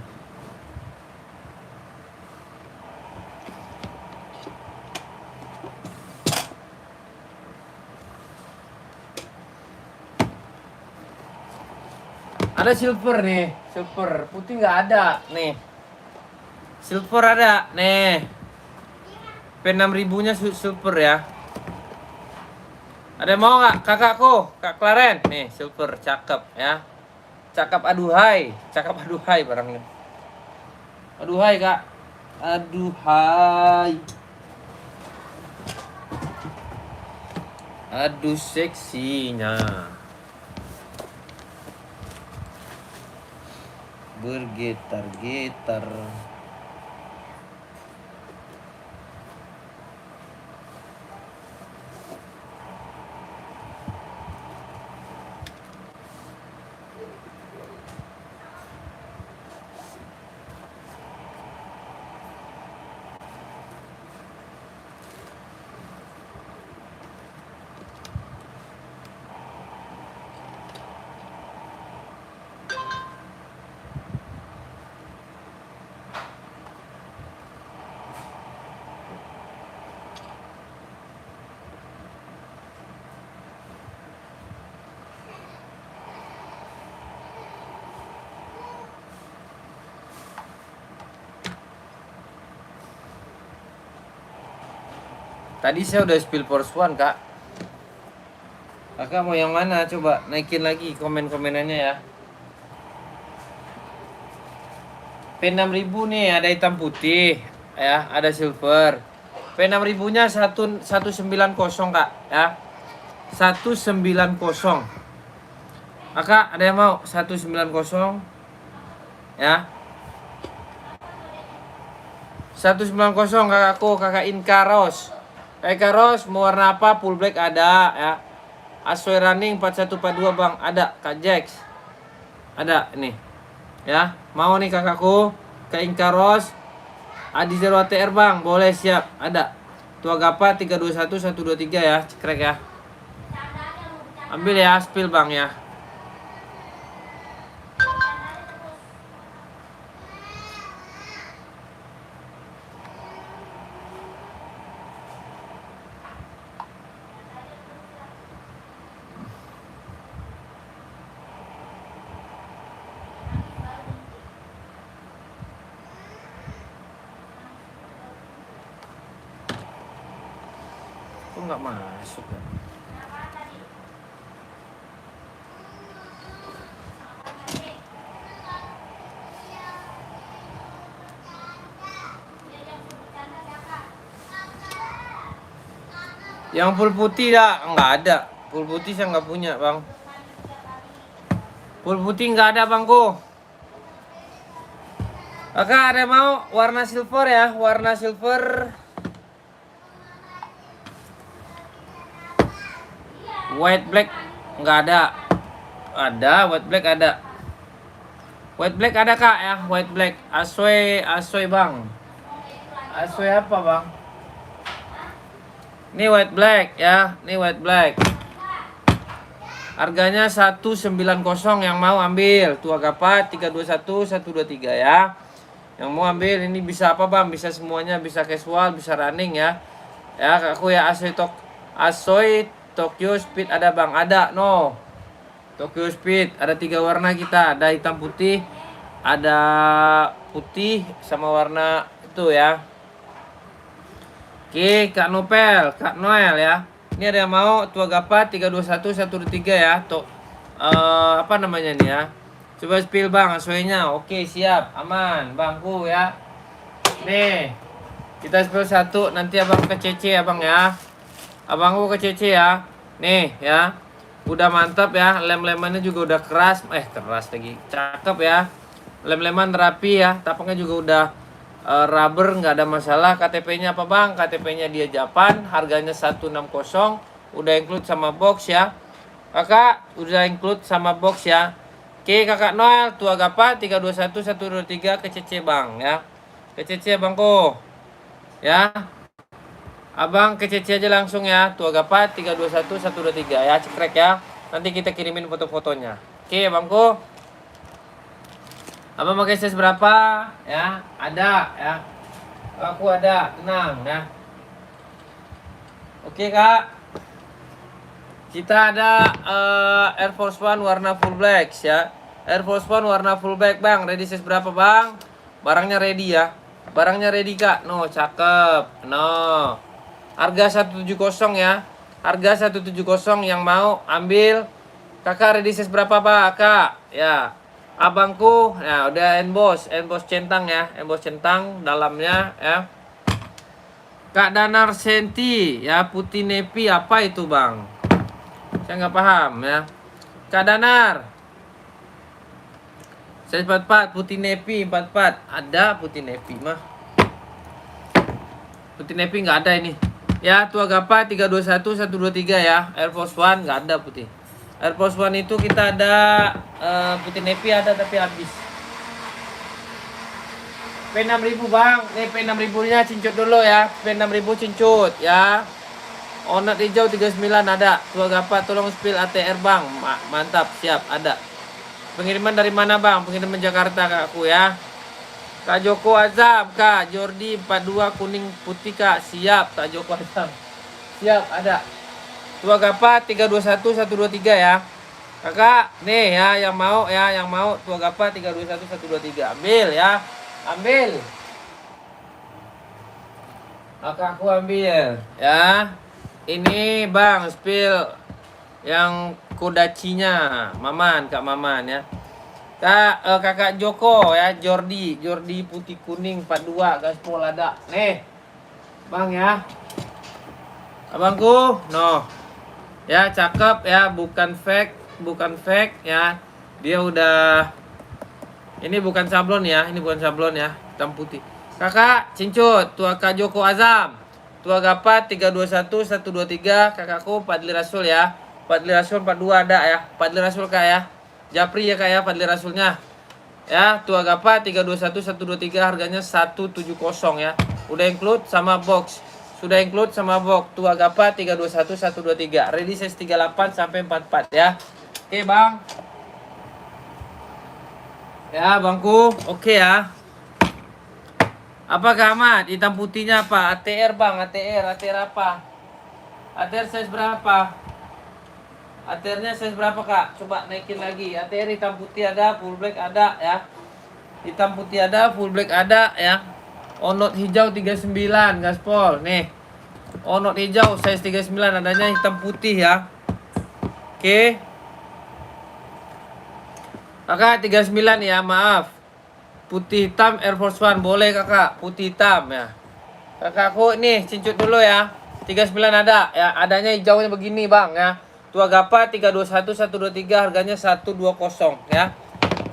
Ada silver nih, silver putih nggak ada nih. Silver ada nih. P6000-nya silver ya. Ada yang mau nggak kakakku, Kak Klaren? Nih silver, cakep ya. Cakep aduhai, cakep aduhai barangnya. Aduhai kak, aduhai. Aduh seksinya. Bergetar-getar. Tadi saya udah spill Force One kak. Kakak mau yang mana? Coba naikin lagi komen-komenannya ya. P6000 nih ada hitam putih ya, ada silver. P6000-nya 190 kak ya. 190. Kakak ada yang mau 190 ya. 190 kakakku, kakak Inkaros. Karos mau warna apa? Full black ada ya. Asway running 4142 bang, ada Kak Jax. Ada ini. Ya, mau nih kakakku ke Inkaros. Adi Zero ATR bang, boleh siap, ada. Tua Gapa 321 123 ya, cekrek ya. Ambil ya, spill bang ya. Kok nggak masuk ya? Yang full putih dah nggak ada. Full putih saya nggak punya bang. Full putih nggak ada bangku. Kakak ada yang mau warna silver ya, warna silver. White black nggak ada. Ada white black ada. White black ada kak ya, white black. Asway bang. Asway apa bang? Ini white black ya, ini white black. Harganya 190 yang mau ambil. Tua Gapa 321 123 ya. Yang mau ambil ini bisa apa bang? Bisa semuanya, bisa casual, bisa running ya. Ya aku ya Asway Tokyo Speed ada bang, ada no. Tokyo Speed ada 3 warna kita, ada hitam putih, ada putih sama warna itu ya. Oke, Kak Nopel, Kak Noel ya. Ini ada yang mau Tua Gapa 321 123 ya. Tuh apa namanya nih ya? Coba spill bang, aswenya. Oke, siap, aman, bangku ya. Nih, kita spill satu, nanti abang ke CC abang ya. Abangku ke CC ya. Nih ya. Udah mantap ya, lem-lemannya juga udah keras. Keras lagi. Cakep ya. Lem-leman rapi ya, tapaknya juga udah Rubber nggak ada masalah. KTP-nya apa bang? KTP-nya dia Japan, harganya 160, udah include sama box ya. Kakak udah include sama box ya. Oke kakak Noel, Tua Gapa 321123 ke CC bang ya. Ke CC bangku ya. Abang ke CC aja langsung ya. Tua Gapa 321123 ya, cekrek ya. Nanti kita kirimin foto-fotonya. Oke bangku. Abang pakai size berapa ya? Ada ya. Aku ada, tenang ya. Oke kak. Kita ada Air Force One warna full black ya. Air Force One warna full black bang. Ready size berapa bang? Barangnya ready ya. Barangnya ready kak. No, cakep. No. Harga 170 ya. Harga 170 yang mau ambil. Kakak ready size berapa pak kak? Ya. Abangku, ya udah emboss centang ya, emboss centang dalamnya ya. Kak Danar Senti ya, putih nepi apa itu bang? Saya nggak paham ya. Kak Danar, saya 44 putih nepi 44 ada putih nepi mah. Putih nepi nggak ada ini. Ya Tua Gapa 321123 ya, Air Force One nggak ada putih. Air Force One itu kita ada putih nepi ada tapi habis. P6000 bang, nih P6000 nya cincut dulu ya. P6000 cincut ya. Onat hijau 39 ada. Tua Gapa tolong spill ATR bang. Mantap, siap, ada. Pengiriman dari mana bang? Pengiriman Jakarta kakku ya. Kak Joko Azam, Kak Jordi 42 kuning putih kak, siap. Kak Joko Azam, siap, ada. Tua Gapa 321123 ya. Kakak, nih ya yang mau Tua Gapa 321123. Ambil ya. Ambil. Kakak aku ambil ya. Ini Bang spill yang kodacinya Maman, Kak Maman ya. Kakak Joko ya, Jordi putih kuning 42 gaspol ada. Nih. Bang ya. Abangku, no. Ya, cakep ya, bukan fake ya. Dia udah ini bukan sablon ya, hitam putih. Kakak, cincut, Tua Kak Joko Azam. Tua Gapa 321123, kakakku Padli Rasul ya. Padli Rasul 42 ada ya. Padli Rasul kak ya. Japri ya kak ya, Padli Rasulnya. Ya, Tua Gapa 321123 harganya 170 ya. Udah include sama box. Sudah include sama box. Tua Gapa 321123. Ready size 38 sampai 44 ya. Oke, Bang. Ya, Bangku. Oke ya. Apa Ahmad? Hitam putihnya apa? ATR, Bang. ATR apa? ATR size berapa? ATR-nya size berapa, Kak? Coba naikin lagi. ATR hitam putih ada, full black ada ya. Hitam putih ada, full black ada ya. Onot hijau 39 gaspol nih. Onot hijau size 39 adanya hitam putih ya. Oke. Kakak 39 ya, maaf. Putih hitam Air Force One boleh kakak, putih hitam ya. Kakakku nih cincut dulu ya. 39 ada ya, adanya hijaunya begini, Bang ya. Tua Gapa 321123 harganya 120 ya.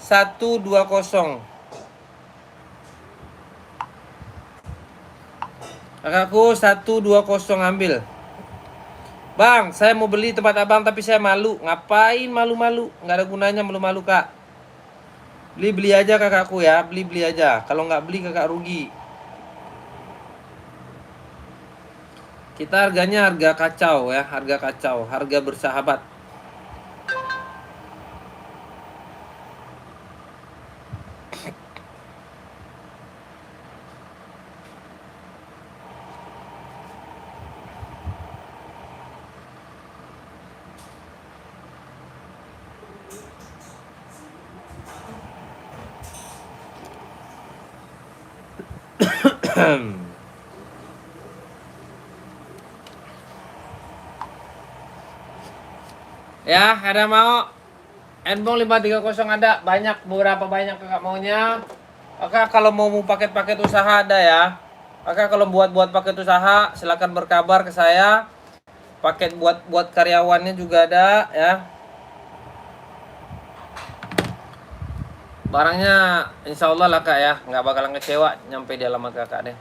120. Kakakku 120 ambil. Bang, saya mau beli tempat abang tapi saya malu. Ngapain malu-malu? Nggak ada gunanya malu-malu kak. Beli aja kakakku ya. Beli aja. Kalau nggak beli kakak rugi. Kita harganya harga kacau ya. Harga kacau. Harga bersahabat. Ya, ada mau Enbong 530 ada, beberapa banyak kakak maunya. Kakak kalau mau paket-paket usaha ada ya. Kakak kalau buat paket usaha silakan berkabar ke saya. Paket buat karyawannya juga ada ya. Barangnya insya Allah lah kak ya, nggak bakalan kecewa nyampe di alamat kakak deh.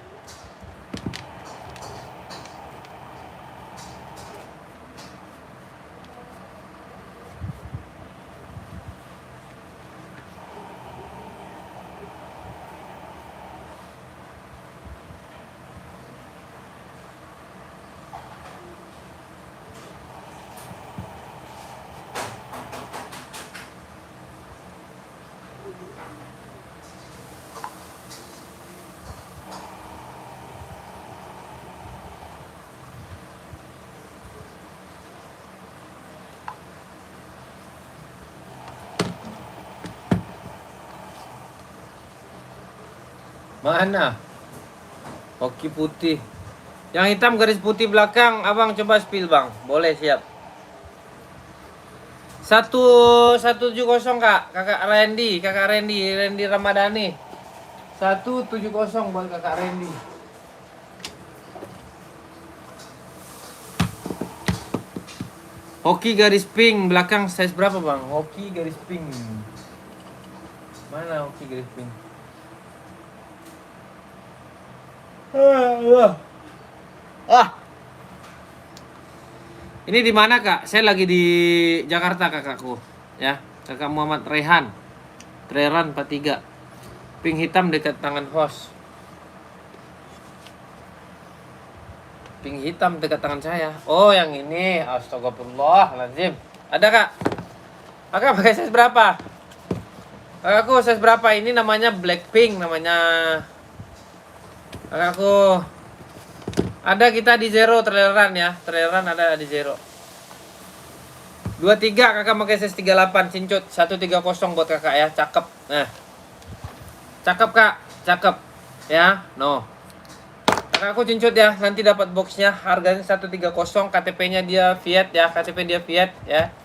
Mana? Hoki putih. Yang hitam garis putih belakang, abang coba spill bang. Boleh, siap. 170 kak, kakak Randy Ramadhani. 170 buat kakak Randy. Hoki garis pink belakang size berapa bang? Hoki garis pink. Mana hoki garis pink? Ini di mana kak? Saya lagi di Jakarta kakakku, ya. Kakak Muhammad Rehan, Treran 43. Pink hitam dekat tangan host. Pink hitam dekat tangan saya. Oh yang ini, astagfirullahaladzim. Ada kak? Kakak pakai size berapa? Kakakku size berapa? Ini namanya Blackpink namanya. Kakakku. Ada kita di zero traileran ya. Traileran ada di zero. 23 kakak pakai size 38 cincut 130 buat kakak ya. Cakep. Nah. Cakep kak, cakep. Ya, no. Kakakku cincut ya, nanti dapat boxnya. Harganya 130, KTP-nya dia Fiat ya, KTP dia Fiat ya.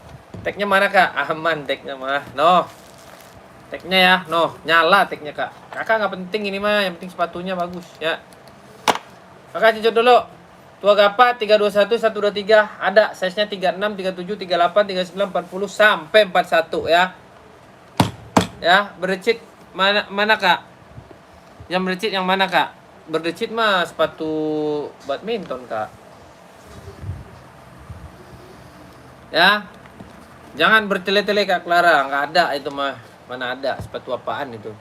Tagnya mana kak? Aman tagnya mah. No. Tagnya ya, no. Nyala tagnya kak. Kakak nggak penting ini mah, yang penting sepatunya bagus ya. Kakak cincut dulu. Tua Gapa 321 123 ada size-nya 36, 37, 38, 39, 40 sampai 41 ya. Ya, berdecit mana kak? Yang berdecit yang mana kak? Berdecit mah sepatu badminton kak. Ya. Jangan bertele-tele kak Clara, nggak ada itu mah. Mana ada sepatu apaan itu?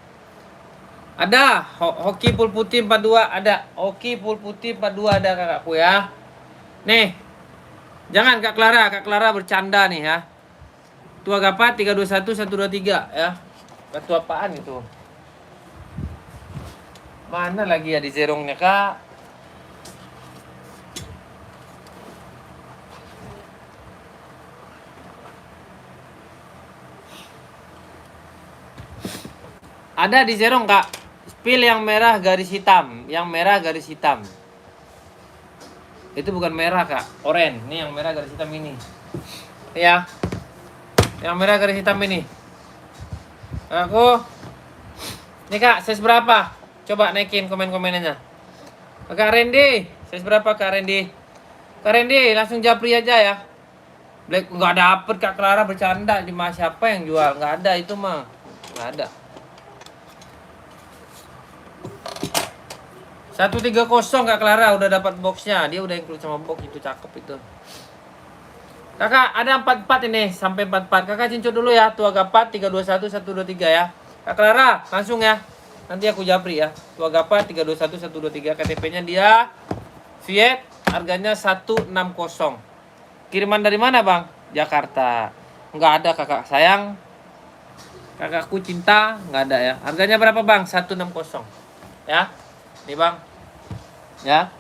Ada hoki full putih 42 ada. Hoki full putih 42 ada kakakku ya. Nih. Jangan Kak Clara bercanda nih ya. Tua Gapa 321 123 ya. Sepatu apaan itu? Mana lagi ya di zerongnya kak? Ada di zerong kak. Spill yang merah garis hitam, yang merah garis hitam. Itu bukan merah kak, oranye. Ini yang merah garis hitam ini. Ya, yang merah garis hitam ini. Aku, ini kak, size berapa? Coba naikin komen-komenannya. Kak Randy, size berapa kak Randy? Kak Randy, langsung japri aja ya. Black nggak dapet kak Clara bercanda di mas siapa yang jual? Nggak ada itu mah, nggak ada. 130 Kak Clara udah dapat boxnya. Dia udah include sama box itu, cakep itu. Kakak ada 44 ini sampai 44. Kakak cincut dulu ya. Tua Gapa 321 123 ya. Kak Clara langsung ya. Nanti aku japri ya. Tua Gapa 321 123 KTP-nya dia Fiat, harganya 160. Kiriman dari mana, Bang? Jakarta. Enggak ada kakak sayang. Kakakku cinta, enggak ada ya. Harganya berapa, Bang? 160. Ya. Nih, Bang. Ya.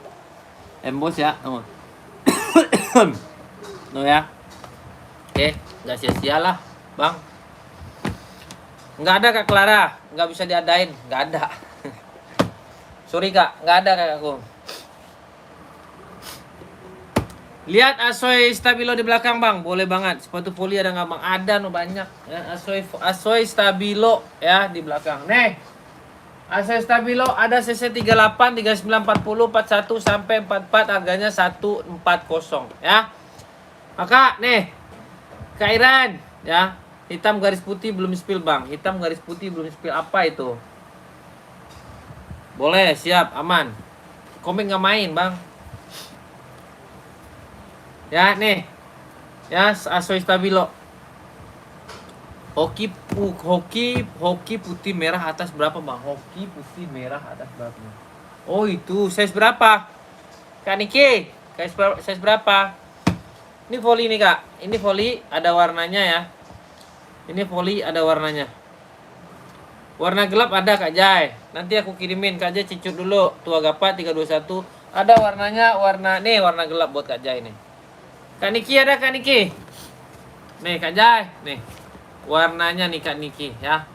Embos ya. Oh. No ya. Oke, enggak sia-sia lah, Bang. Enggak ada Kak Clara, enggak bisa diadain, enggak ada. Sorry Kak, enggak ada kakakku. Lihat Asoy Stabilo di belakang Bang, boleh banget. Sepatu poli ada nggak Bang? Ada no banyak. Ya, Asoy Stabilo ya di belakang. Nih. Asoy Stabilo ada CC 38, 39, 40, 41 sampai 44, harganya 140 ya. Maka nih Kak Iran ya. Hitam garis putih belum spill bang. Hitam garis putih belum spill, apa itu? Boleh, siap, aman. Komik nggak main bang. Ya nih, ya Asoy Stabilo. Hoki putih merah atas berapa bang? Hoki putih merah atas berapa? Oh itu size berapa? Kak Niki, size berapa? Ini volley nih kak. Ini volley ada warnanya ya. Ini volley ada warnanya. Warna gelap ada Kak Jai. Nanti aku kirimin Kak Jai, cicut dulu. Tua Gapa 321. Ada warnanya, warna gelap buat Kak Jai nih. Kak Niki ada Kak Niki? Nih Kak Jai, nih. Warnanya nih Kak Niki ya.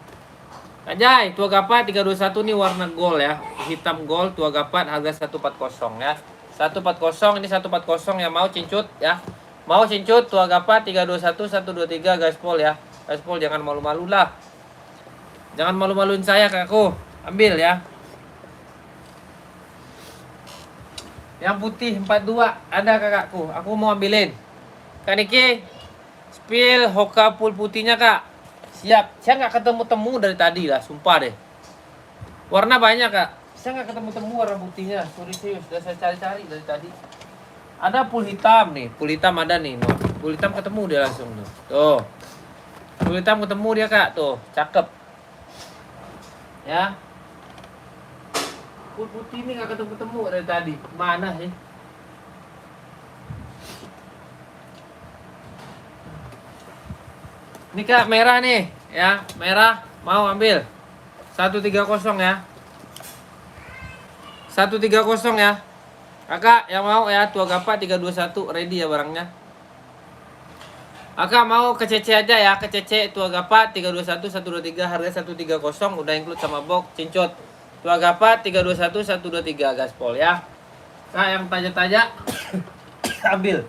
Kak Jai, Tua Gapa 321 nih warna gold ya. Hitam gold Tua Gapa harga 140 ya. 140 ini 140 yang mau cincut ya. Mau cincut Tua Gapa 321 123 gaspol ya. Gaspol jangan malu-malu lah. Jangan malu-maluin saya kakakku. Ambil ya. Yang putih 42 ada kakakku. Aku mau ambilin. Kak Niki, spill Hoka full putihnya kak. Siap. Saya nggak ketemu-temu dari tadi lah, sumpah deh. Warna banyak kak. Saya nggak ketemu-temu warna putihnya. Sorry sudah saya cari-cari dari tadi. Ada full hitam nih. Full hitam ada nih. No. Full hitam ketemu dia langsung tuh. Tuh. Full hitam ketemu dia kak. Tuh. Cakep. Ya. Full putih ini nggak ketemu-ketemu dari tadi. Mana sih? Ini kak merah nih, ya merah mau ambil 130 ya, 130 ya, kakak yang mau ya. Tua Gapa 321 ready ya barangnya. Kakak mau ke CC aja ya, ke CC Tua Gapa 321 123 harga 130 udah include sama box cincut. Tua Gapa 321 123 gaspol ya. Kak yang taja-taja ambil.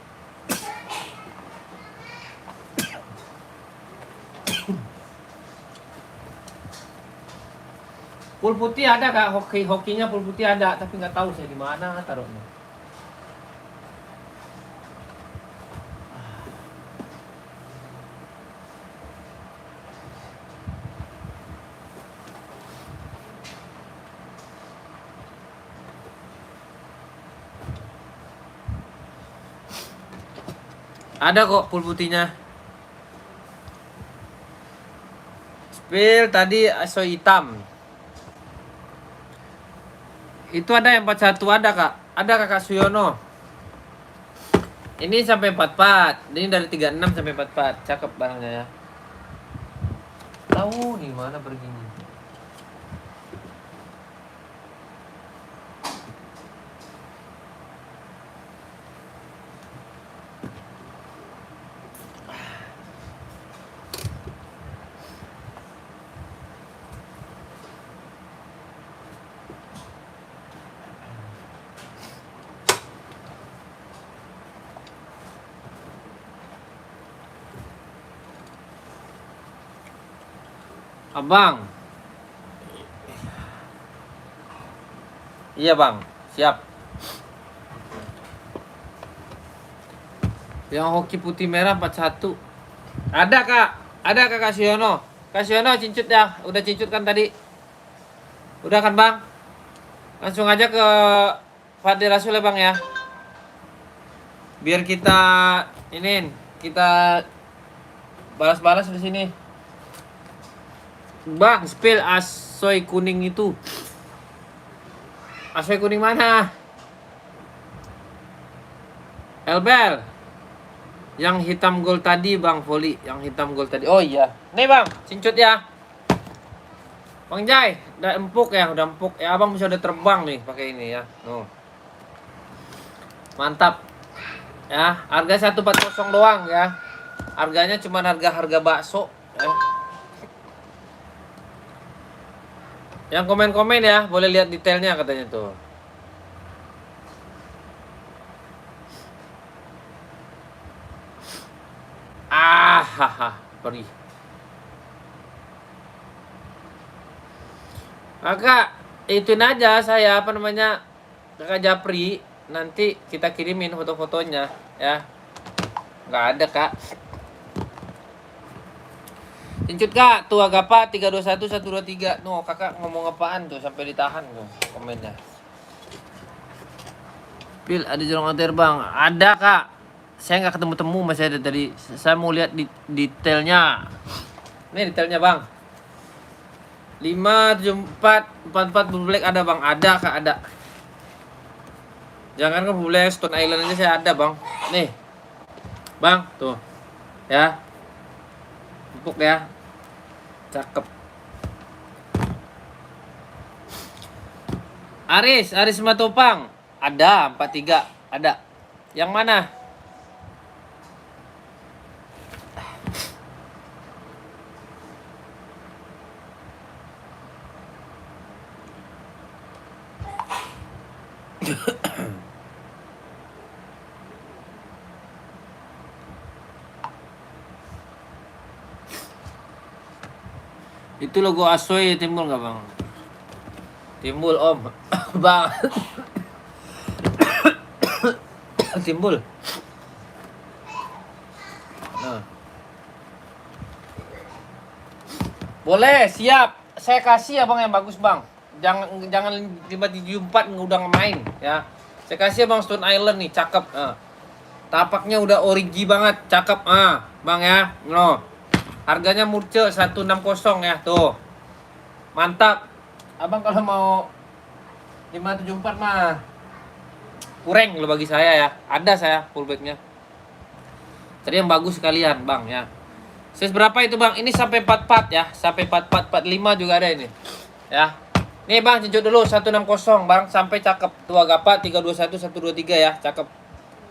Full putih ada kak, hokinya full putih ada, tapi nggak tahu saya di mana taruhnya. Ada kok full putihnya. Spill tadi Asoy hitam. Itu ada yang 41 ada kak. Ada kakak Suyono. Ini sampai 44. Ini dari 36 sampai 44. Cakep barangnya ya. Tahu nih mana perginya. Abang. Iya bang, siap. Yang hoki putih merah 41. Ada kak, ada kakak Siono. Kak Siono cincut ya, udah cincut kan tadi? Udah kan bang? Langsung aja ke Fadil Rasul ya bang ya. Biar kita kita balas-balas di sini. Bang, spill Asoy kuning itu. Asoy kuning mana? Elbel. Yang hitam gold tadi bang, volley. Yang hitam gold tadi. Oh iya. Nih bang, cincut ya. Bang Jai, udah empuk ya, udah empuk. Ya abang bisa udah terbang nih pakai ini ya. Tuh. Mantap. Ya, harga 140 doang ya. Harganya cuma harga bakso ya. Yang komen-komen ya, boleh lihat detailnya katanya tuh. Perih. Kakak, ituin aja saya Kakak Japri, nanti kita kirimin foto-fotonya ya. Nggak ada kak. Cincut kak, tuh Agapa 321 123. No, kakak ngomong apaan tuh sampai ditahan tuh komennya. Pil, ada jorong OTR bang? Ada kak. Saya nggak ketemu-temu, masih ada tadi. Saya mau lihat detailnya. Ini detailnya bang. 574 44 Blue Black ada bang? Ada kak, ada. Jangan kan Blue Black, Stone Island aja saya ada bang. Nih, bang, tuh, ya, empuk ya, cakep. Aris Matopang ada 43, ada. Yang mana? Itu logo Asoy timbul nggak bang? Timbul om. Bang. Timbul. Nah. Boleh, siap. Saya kasih ya bang yang bagus bang. Jangan 574 udah main ya. Saya kasih ya bang Stone Island nih, cakep. Tapaknya udah origi banget, cakep. Bang ya. No. Harganya murce 160 ya, tuh. Mantap. Abang kalau mau 574 mah kurang lo bagi saya ya. Ada saya fullbacknya. Tadi yang bagus sekalian, Bang ya. Size berapa itu, Bang? Ini sampai 44 ya. Sampai 44 45 juga ada ini. Ya. Nih, Bang, cincut dulu 160, Bang, sampai cakep. Tuh Agapa 321 123 ya, cakep.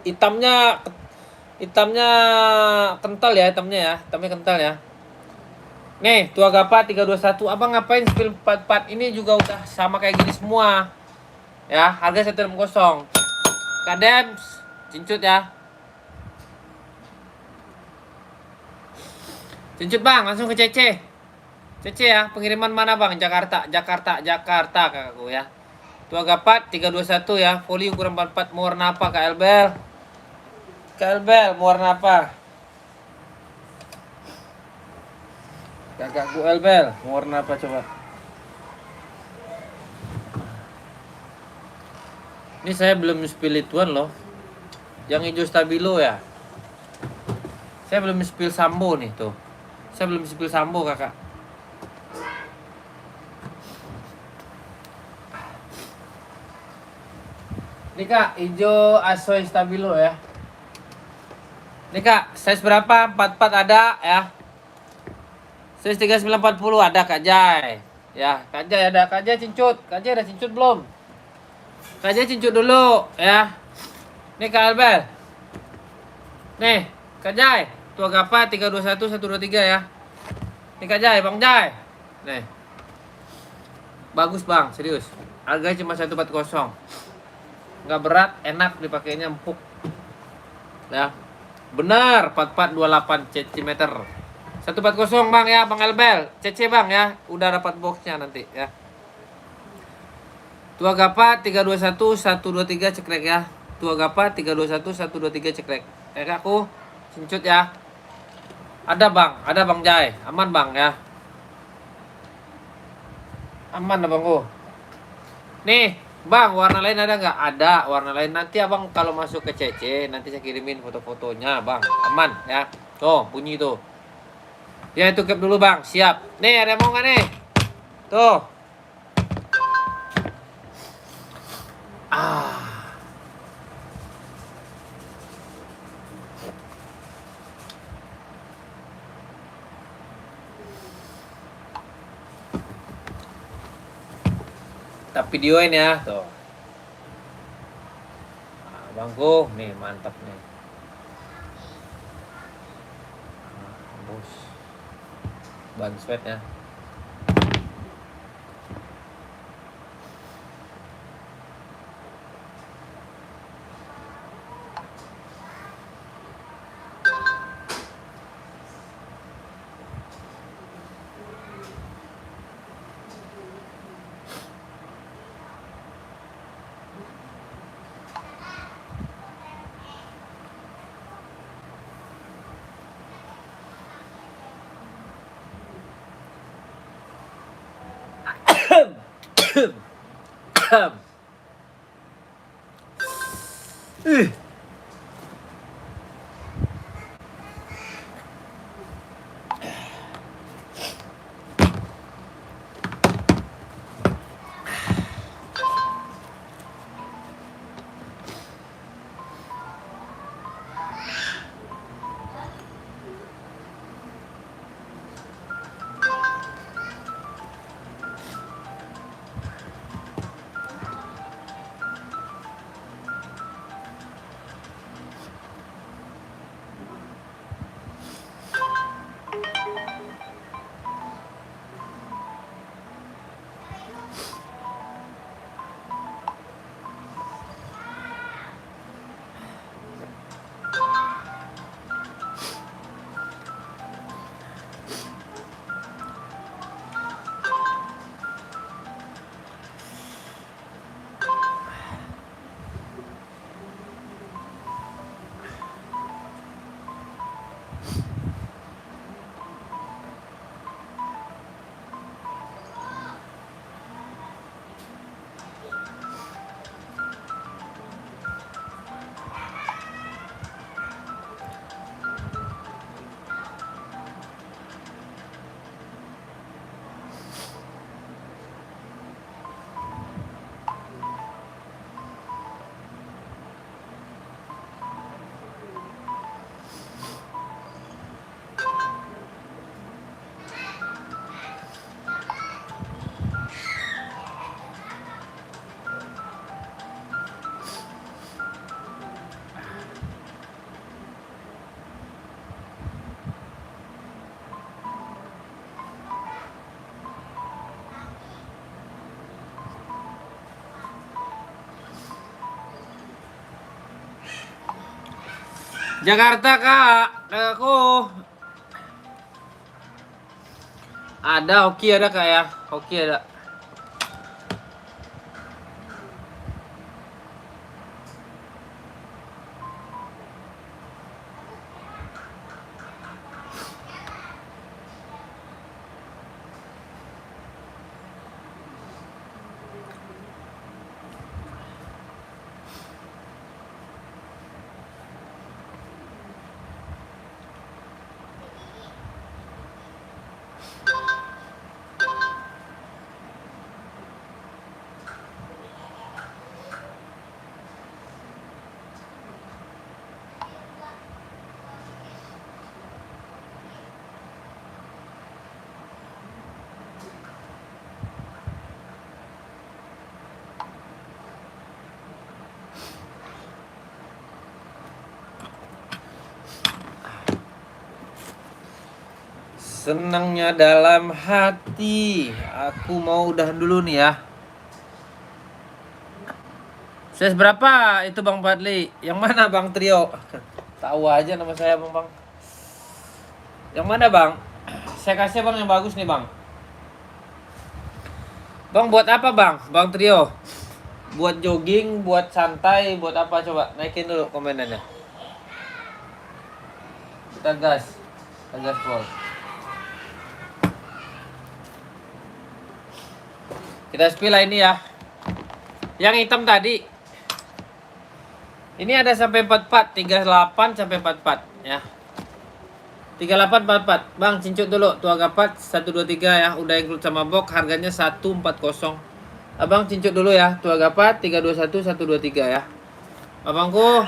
Hitamnya kental ya, hitamnya kental ya. Nih, Tua Agapa 321. Abang ngapain spill 44? Ini juga udah sama kayak gini semua. Ya, harga 160. Kadems, cincut ya. Cincut Bang, langsung ke CC. CC ya, pengiriman mana Bang? Jakarta kakakku ya. Tua Agapa 321 ya, foli ukuran 44. Mau warna apa Kak Elbel? Kak Elbel, mau warna apa? Kakakku Elbel, mau warna apa coba? Ini saya belum spill ituan loh. Yang hijau stabilo ya. Saya belum spill Sambo nih tuh. Saya belum spill Sambo kakak. Ini kak, hijau Asoy stabilo ya. Ini kak, size berapa? 44 ada ya. Size 3940 ada Kak Jai. Ya, Kak Jai ada. Kak Jai cincut. Kak Jai ada cincut belum? Kak Jai cincut dulu ya. Nih Kak Albel. Nih, Kak Jai. Tua Agapa 321 123 ya. Nih Kak Jai, Bang Jai. Nih. Bagus Bang, serius. Harganya cuma 140. Enggak berat, enak dipakainya, empuk. Ya. Benar, 4428 cm. 140 Bang ya, Bang Elbel. CC Bang ya, udah dapat boxnya nanti ya. Tua Agapa 321 123 cekrek ya. Tua Agapa 321 123 cekrek. Kakakku, cincut ya. Ada Bang Jai. Aman Bang ya. Aman Abangku. Nih, Bang, warna lain ada nggak? Ada, warna lain. Nanti Abang kalau masuk ke CC, nanti saya kirimin foto-fotonya, Bang. Aman ya. Tuh, bunyi tuh. Ya itu cap dulu Bang, siap. Nih ada mau nggak nih? Tuh. Kita videoin ya, tuh. Bangku, nih mantap nih. Bos. Ban sweat ya. Ih. Jakarta kak, aku ada hoki ada kak ya, hoki ada. Senangnya dalam hati. Aku mau udah dulu nih ya. Ses berapa itu Bang Fadli? Yang mana Bang Trio? Tahu aja nama saya Bang. Yang mana Bang? Saya kasih Bang yang bagus nih Bang. Bang buat apa Bang? Bang Trio. Buat jogging, buat santai, buat apa coba? Naikin dulu komenannya. Kita gas. Kita gas full. Kita spill ini ya. Yang hitam tadi. Ini ada sampai 44, 38 sampai 44 ya. 38 44. Bang cincut dulu tuh agapat 123 ya. Udah include sama box harganya 140. Abang cincut dulu ya. Tuh agapat 321 123 ya. Abangku.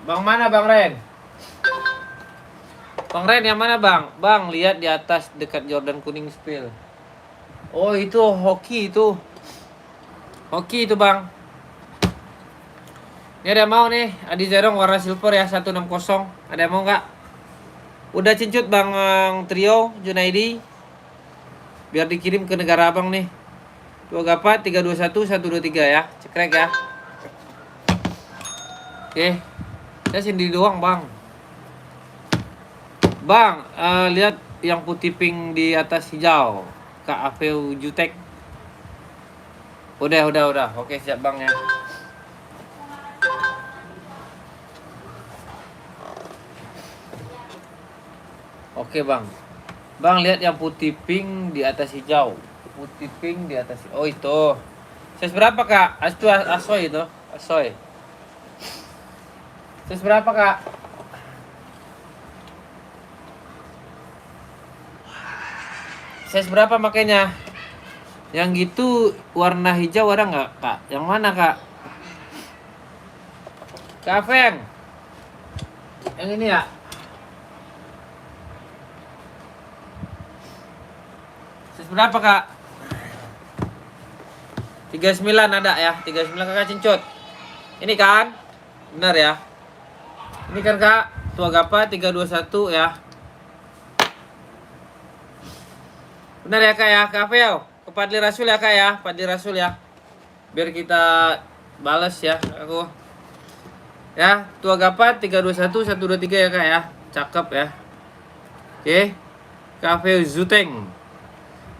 Bang mana Bang Ren? Bang Ren yang mana Bang? Bang lihat di atas dekat Jordan kuning spill. Oh itu hoki itu. Hoki itu Bang. Ini ada mau nih Adi Zerong warna silver ya 160. Ada mau nggak? Udah cincut Bang Trio Junaidi. Biar dikirim ke negara Abang nih. 24 321 123 ya. Cekrek ya. Oke. Saya sendiri doang Bang. Bang, lihat yang putih pink di atas hijau. Kak Aveu Jutek. Udah. Oke, siap Bang ya. Oke, Bang. Bang, lihat yang putih pink di atas hijau. Putih pink di atas. Oh, itu. Size berapa, Kak? Itu asoy itu. Asoy. Size berapa, Kak? Size berapa makanya? Yang gitu warna hijau ada nggak, Kak? Yang mana, Kak? Kak Feng. Yang ini ya? Size berapa, Kak? 39 ada ya? 39 Kakak cincut. Ini kan? Benar ya? Ini kan, Kak? Tua Gapa 321 ya. Benar ya, Kak ya? Kak Fel, ke Padli Rasul ya, Kak ya? Padli Rasul ya. Biar kita balas ya, aku. Ya, Tua Gapa 321 123 ya, Kak ya. Cakep ya. Oke. Cafe Zuteng.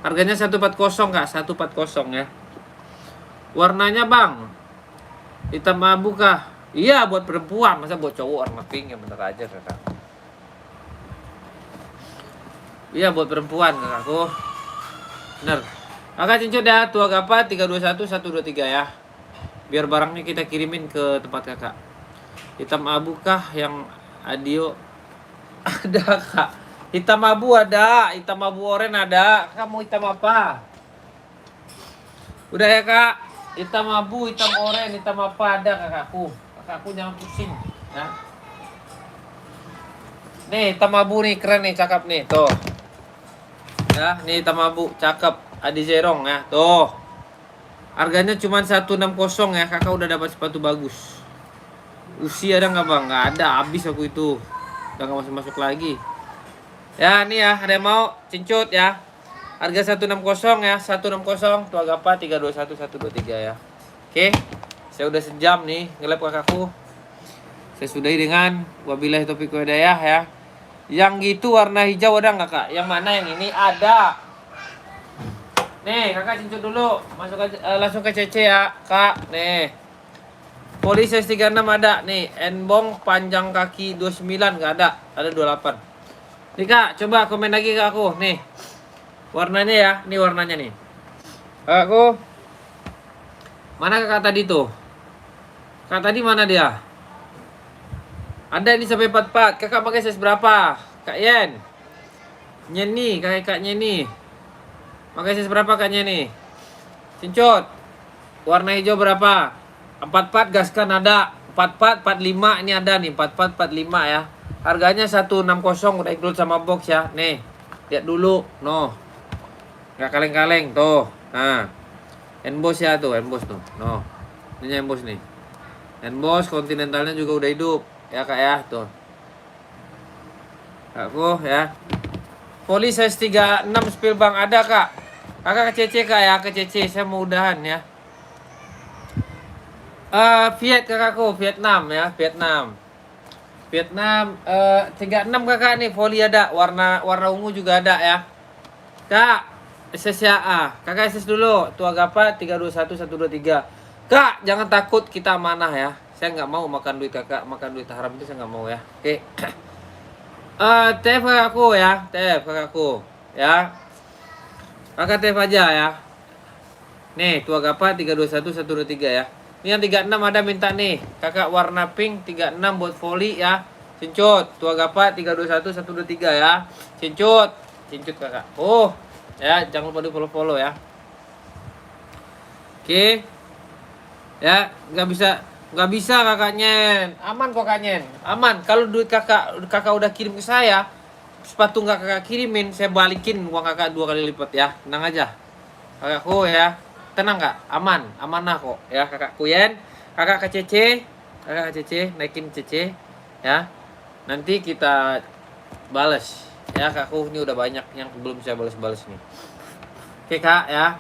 Harganya 140, Kak. 140 ya. Warnanya, Bang, hitam abu kah? Iya, buat perempuan. Masa buat cowok warna pink? Ya bener aja, Kakak. Iya, buat perempuan, Kakakku. Bener. Kakak cincut ya, Tua Gapa 321 123 ya. Biar barangnya kita kirimin ke tempat Kakak. Hitam abu kah yang Adio? Ada, Kak. Hitam abu ada, hitam abu oranye ada. Kamu hitam apa? Udah ya, Kak. Hitam abu, hitam oranye, hitam apa ada, Kakakku. Kakakku jangan pusing ya. Nih, hitam abu nih, keren nih, cakep nih, tuh. Ya, nih hitam abu, cakep. Adi Zerong ya, tuh. Harganya cuma 160 ya, Kakak udah dapat sepatu bagus. Usia ada nggak, Bang? Nggak ada, habis aku itu. Udah nggak masuk lagi. Ya, nih ya, ada yang mau cincut ya. Harga 160 ya, 160 Tua Gapa 321 123 ya. Oke. Saya udah sejam nih nge-live Kakakku. Saya sudahi dengan wabillahi taufiq wal hidayah ya. Yang gitu warna hijau ada nggak, Kak? Yang mana yang ini? Ada. Nih, Kakak cincut dulu. Masuk aja, langsung ke CC ya, Kak. Nih. Poli size 36 ada nih. Enbong panjang kaki 29 nggak ada. Ada 28. Nih, Kak, coba komen lagi ke aku. Nih. Warnanya ya. Nih warnanya nih. Kakakku. Mana Kakak tadi tuh? Kakak tadi mana dia? Ada ini sampai 44. Kakak pakai size berapa? Kak Yen. Nyeni, Kak Nyeni. Pakai size berapa Kak Nyeni? Cincut. Warna hijau berapa? 44 gaskan ada. 44 45 ini ada nih. 44 45 ya. Harganya 160 udah include sama box ya. Nih. Lihat dulu. No. Enggak kaleng-kaleng tuh. Nah. Emboss ya tuh, emboss tuh. No. Ini emboss nih. Emboss kontinentalnya juga udah hidup. Ya, Kak ya, tuh. Aku ya. Poli size 36 spill bang ada, Kak. Kakak ke CC, Kak ya, ke CC. Saya mau udahan ya. Kakakku, Vietnam ya, Vietnam. Vietnam 36 Kakak nih, poli ada, warna ungu juga ada ya. Kak, SSA. Kakak SS dulu, Tua Gapa 321 123. Kak, jangan takut, kita amanah ya. Saya nggak mau makan duit Kakak, makan duit haram itu saya nggak mau ya. Oke. TF Kakakku ya, TF Kakakku ya. Kakak TF aja ya. Nih, Tua Gapa 321 123 ya. Ini yang 36 ada minta nih. Kakak warna pink 36 buat volley ya. Cincut, Tua Gapa 321 123 ya. Cincut Kakak. Oh, ya, jangan lupa di follow ya. Oke. Ya, nggak bisa Kakaknya. Aman kok Kakaknya. Aman. Kalau duit Kakak udah kirim ke saya, sepatu nggak Kakak kirimin, saya balikin uang Kakak 2 kali lipat ya. Tenang aja. Kakakku ya. Tenang nggak? Amanah kok ya Kakakku Yen. Kakak ke CC, naikin CC ya. Nanti kita bales ya Kakakku, ini udah banyak yang belum saya bales nih. Oke Kak ya.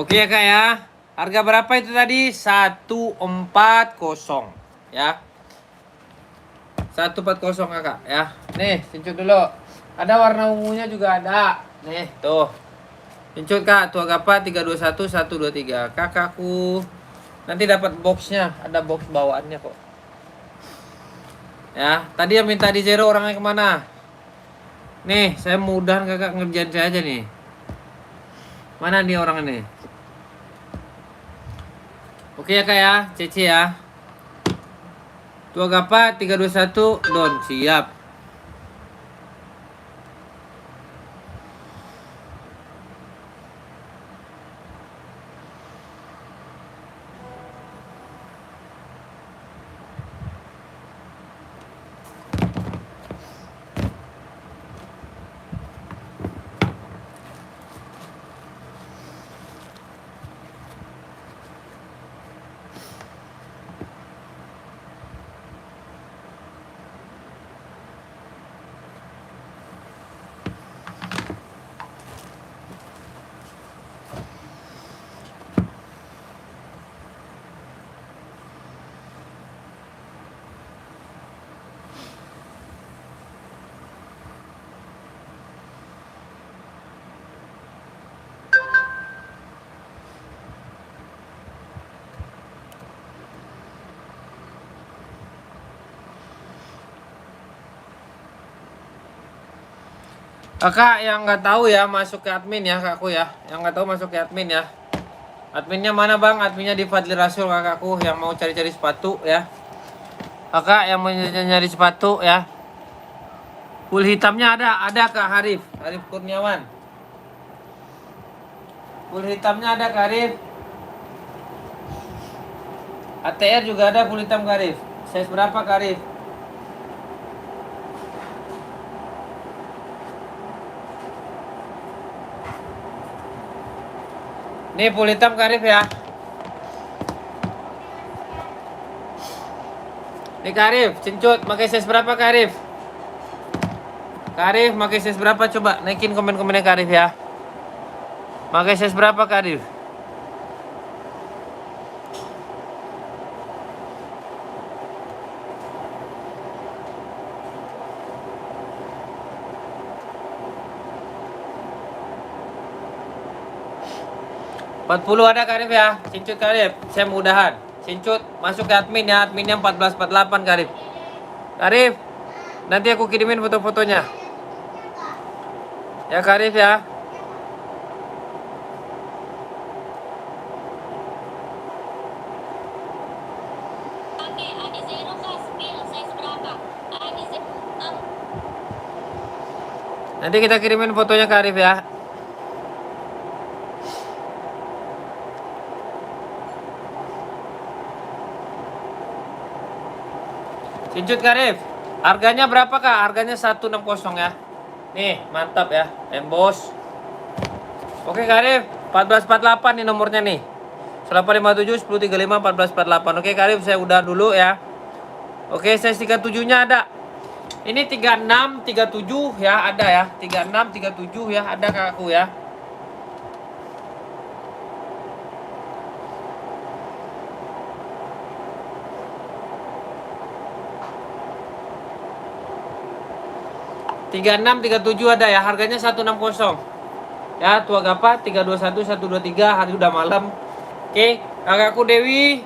Oke ya kak ya. Harga berapa itu tadi? 140 ya. 140 kakak ya. Nih, cincut dulu. Ada warna ungunya juga ada. Nih, tuh. Cincut kak, tua gapa 321 123. Kakakku. Nanti dapat boxnya, ada box bawaannya kok. Ya, tadi yang minta di zero orangnya kemana? Nih, saya mudahan kakak ngerjain saya aja nih. Mana nih orang ini? Oke ya kak ya, Cece ya. Tua gapa 321 don, siap. Kakak yang nggak tahu ya masuk ke admin ya kakakku ya. Yang nggak tahu masuk ke admin ya. Adminnya mana bang? Adminnya di Fadli Rasul kakakku yang mau cari-cari sepatu ya. Kakak yang mau nyari sepatu ya. Full hitamnya ada Kak Harif Kurniawan. Full hitamnya ada Kak Harif. ATR juga ada full hitam Kak Harif. Size berapa Kak Harif? Nih full hitam Kak Harif ya. Nih Kak Harif, cincut, pakai size berapa Kak Harif? Kak Harif, pakai size berapa coba? Naikin komen-komennya Kak Harif ya. Pakai size berapa Kak Harif? Empat 40 ada Kak Arif ya. Cincut Kak Arif, saya mudahan. Cincut masuk ke admin ya. Adminnya 1448 Kak Arif. Kak Arif, nanti aku kirimin foto-fotonya. Ya Kak Arif ya. Nanti kita kirimin fotonya Kak Arif ya. Cincut Kak Arif, harganya berapa Kak? Harganya 160 ya. Nih, mantap ya, embos. Oke Kak Arif, 1448 nih nomornya nih. 0857 1035 1448. Oke Kak Arif, saya udah dulu ya. Oke, size 37-nya ada. Ini 36 37 ya, ada ya. 36 37 ya, ada kakakku ya. Tiga 36 37 ada ya, harganya 160 ya. Tua gapa 321 123. Hari udah malam. Oke, kakakku Dewi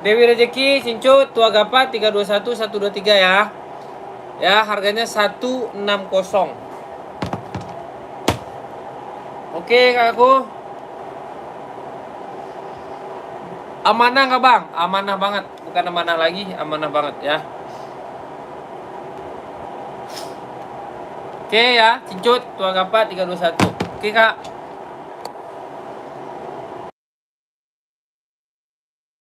Rezeki Cincut, tua gapa 321 123 ya. Ya, harganya 160. Oke kakakku, amanah nggak bang? Amanah banget, bukan amanah lagi, amanah banget ya. Oke ya, Cincut, tua gapa 321. Oke kak.